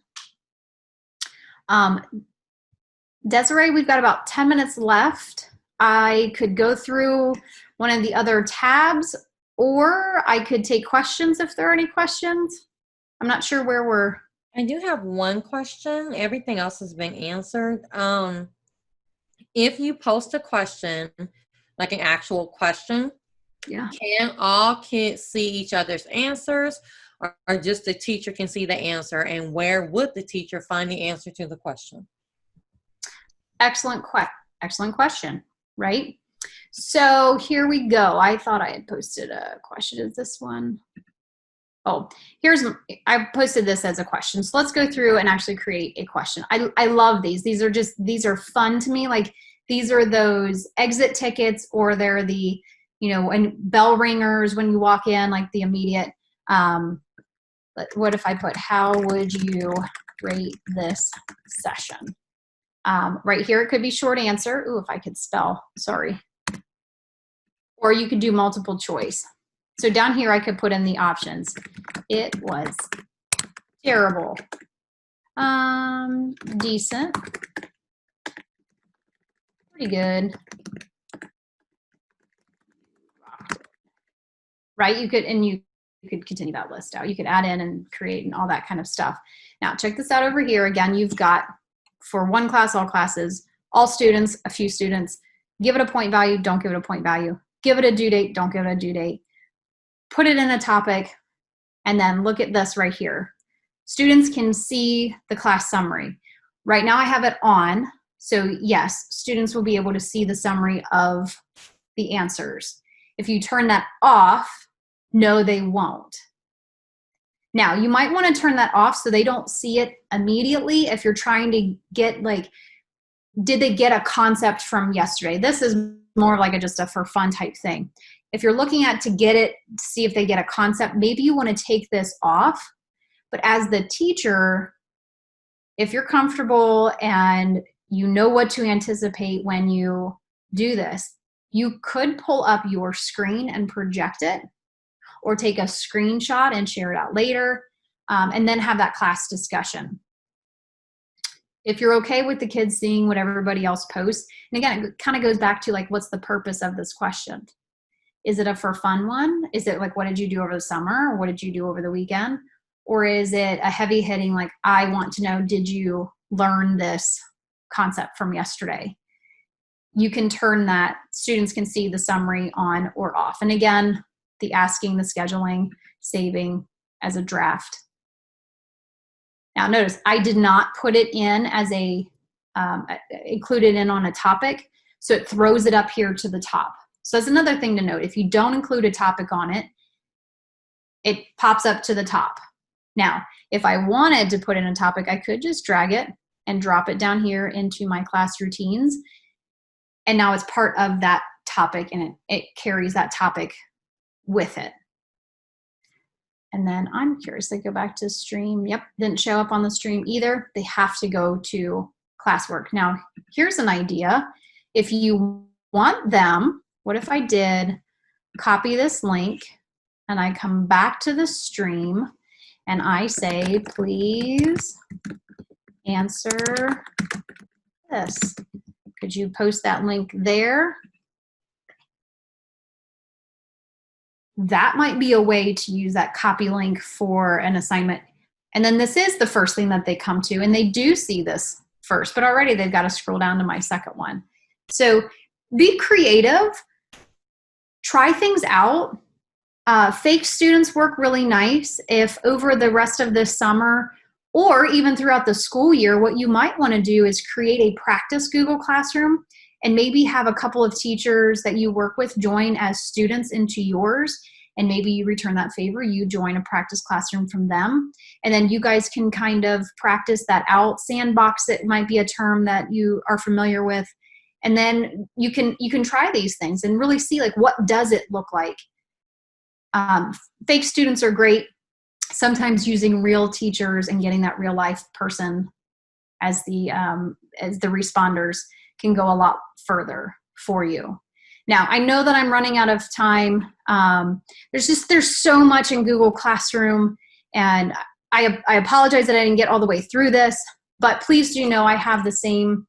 Desiree, we've got about 10 minutes left. I could go through one of the other tabs, or I could take questions if there are any questions. I'm not sure where we're. I do have one question. Everything else has been answered. If you post a question, like an actual question, Yeah. can all kids see each other's answers, or just the teacher can see the answer? And where would the teacher find the answer to the question? Excellent question, right? So here we go. I thought I had posted a question. Is this one? Oh, I posted this as a question. So let's go through and actually create a question. I love these. These are fun to me. Like, these are those exit tickets, or they're the, and bell ringers when you walk in, like the immediate, what if I put, how would you rate this session? Right here, it could be short answer. Ooh, if I could spell, sorry. Or you could do multiple choice. So down here, I could put in the options. It was terrible, decent, pretty good, right? You could continue that list out. You could add in and create and all that kind of stuff. Now, check this out over here. Again, you've got, for one class, all classes, all students, a few students. Give it a point value, don't give it a point value. Give it a due date, don't give it a due date. Put it in a topic, and then look at this right here. Students can see the class summary. Right now I have it on, so yes, students will be able to see the summary of the answers. If you turn that off, no, they won't. Now, you might want to turn that off so they don't see it immediately if you're trying to get, like, did they get a concept from yesterday? This is more like just a for fun type thing. If you're looking at to get it, to see if they get a concept, maybe you want to take this off. But as the teacher, if you're comfortable and you know what to anticipate when you do this, you could pull up your screen and project it, or take a screenshot and share it out later, and then have that class discussion. If you're okay with the kids seeing what everybody else posts, and again, it kind of goes back to, like, what's the purpose of this question? Is it a for fun one? Is it like, what did you do over the summer? Or what did you do over the weekend? Or is it a heavy hitting, like, I want to know, did you learn this concept from yesterday? You can turn that, students can see the summary on or off. And again, the asking, the scheduling, saving as a draft. Now notice, I did not put it in as included in on a topic, so it throws it up here to the top. So that's another thing to note. If you don't include a topic on it, it pops up to the top. Now, if I wanted to put in a topic, I could just drag it and drop it down here into my class routines. And now it's part of that topic, and it carries that topic with it. And then I'm curious, they go back to stream. Yep, didn't show up on the stream either. They have to go to Classwork. Now, here's an idea. If you want them, what if I did copy this link and I come back to the stream and I say, please answer this. Could you post that link there? That might be a way to use that copy link for an assignment. And then this is the first thing that they come to, and they do see this first, but already they've got to scroll down to my second one. So be creative, try things out. Fake students work really nice. If over the rest of this summer Or even throughout the school year, what you might want to do is create a practice Google Classroom and maybe have a couple of teachers that you work with join as students into yours. And maybe you return that favor, you join a practice classroom from them. And then you guys can kind of practice that out. Sandbox, it might be a term that you are familiar with. And then you can try these things and really see, like, what does it look like? Fake students are great. Sometimes using real teachers and getting that real life person as the responders can go a lot further for you. Now, I know that I'm running out of time. There's so much in Google Classroom, and I apologize that I didn't get all the way through this, but please do know I have the same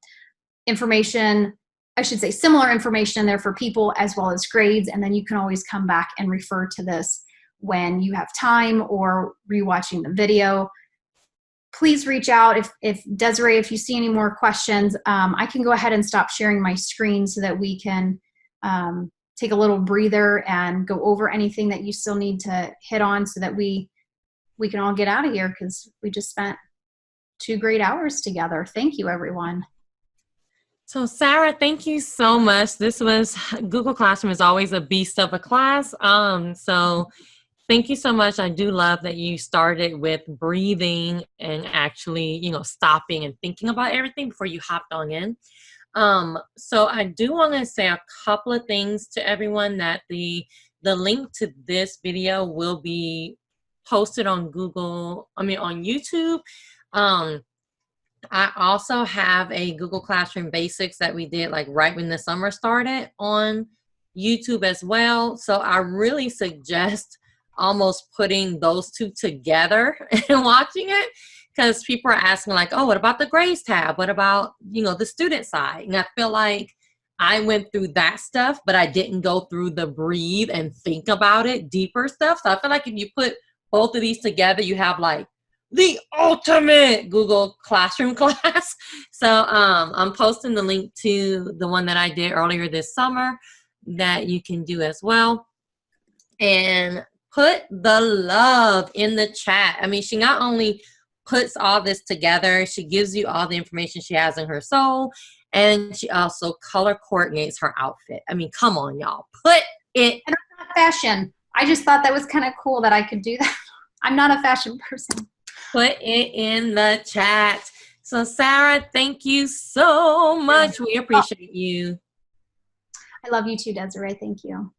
information, I should say similar information in there for people as well as grades, and then you can always come back and refer to this when you have time or rewatching the video. Please reach out. If Desiree, if you see any more questions, I can go ahead and stop sharing my screen so that we can take a little breather and go over anything that you still need to hit on so that we can all get out of here, because we just spent 2 great hours together. Thank you, everyone. So Sarah, thank you so much. Google Classroom is always a beast of a class. So thank you so much. I do love that you started with breathing and actually, stopping and thinking about everything before you hopped on in. So I do want to say a couple of things to everyone, that the link to this video will be posted on on YouTube. I also have a Google Classroom Basics that we did like right when the summer started on YouTube as well. So I really suggest almost putting those two together and watching it, because people are asking like, oh, what about the grades tab? What about, the student side? And I feel like I went through that stuff, but I didn't go through the breathe and think about it deeper stuff. So I feel like if you put both of these together, you have like the ultimate Google Classroom class. So I'm posting the link to the one that I did earlier this summer that you can do as well. And put the love in the chat. I mean, she not only puts all this together, she gives you all the information she has in her soul, and she also color coordinates her outfit. I mean, come on, y'all. Put it. And I'm not fashion. I just thought that was kind of cool that I could do that. I'm not a fashion person. Put it in the chat. So Sarah, thank you so much. We appreciate you. I love you too, Desiree. Thank you.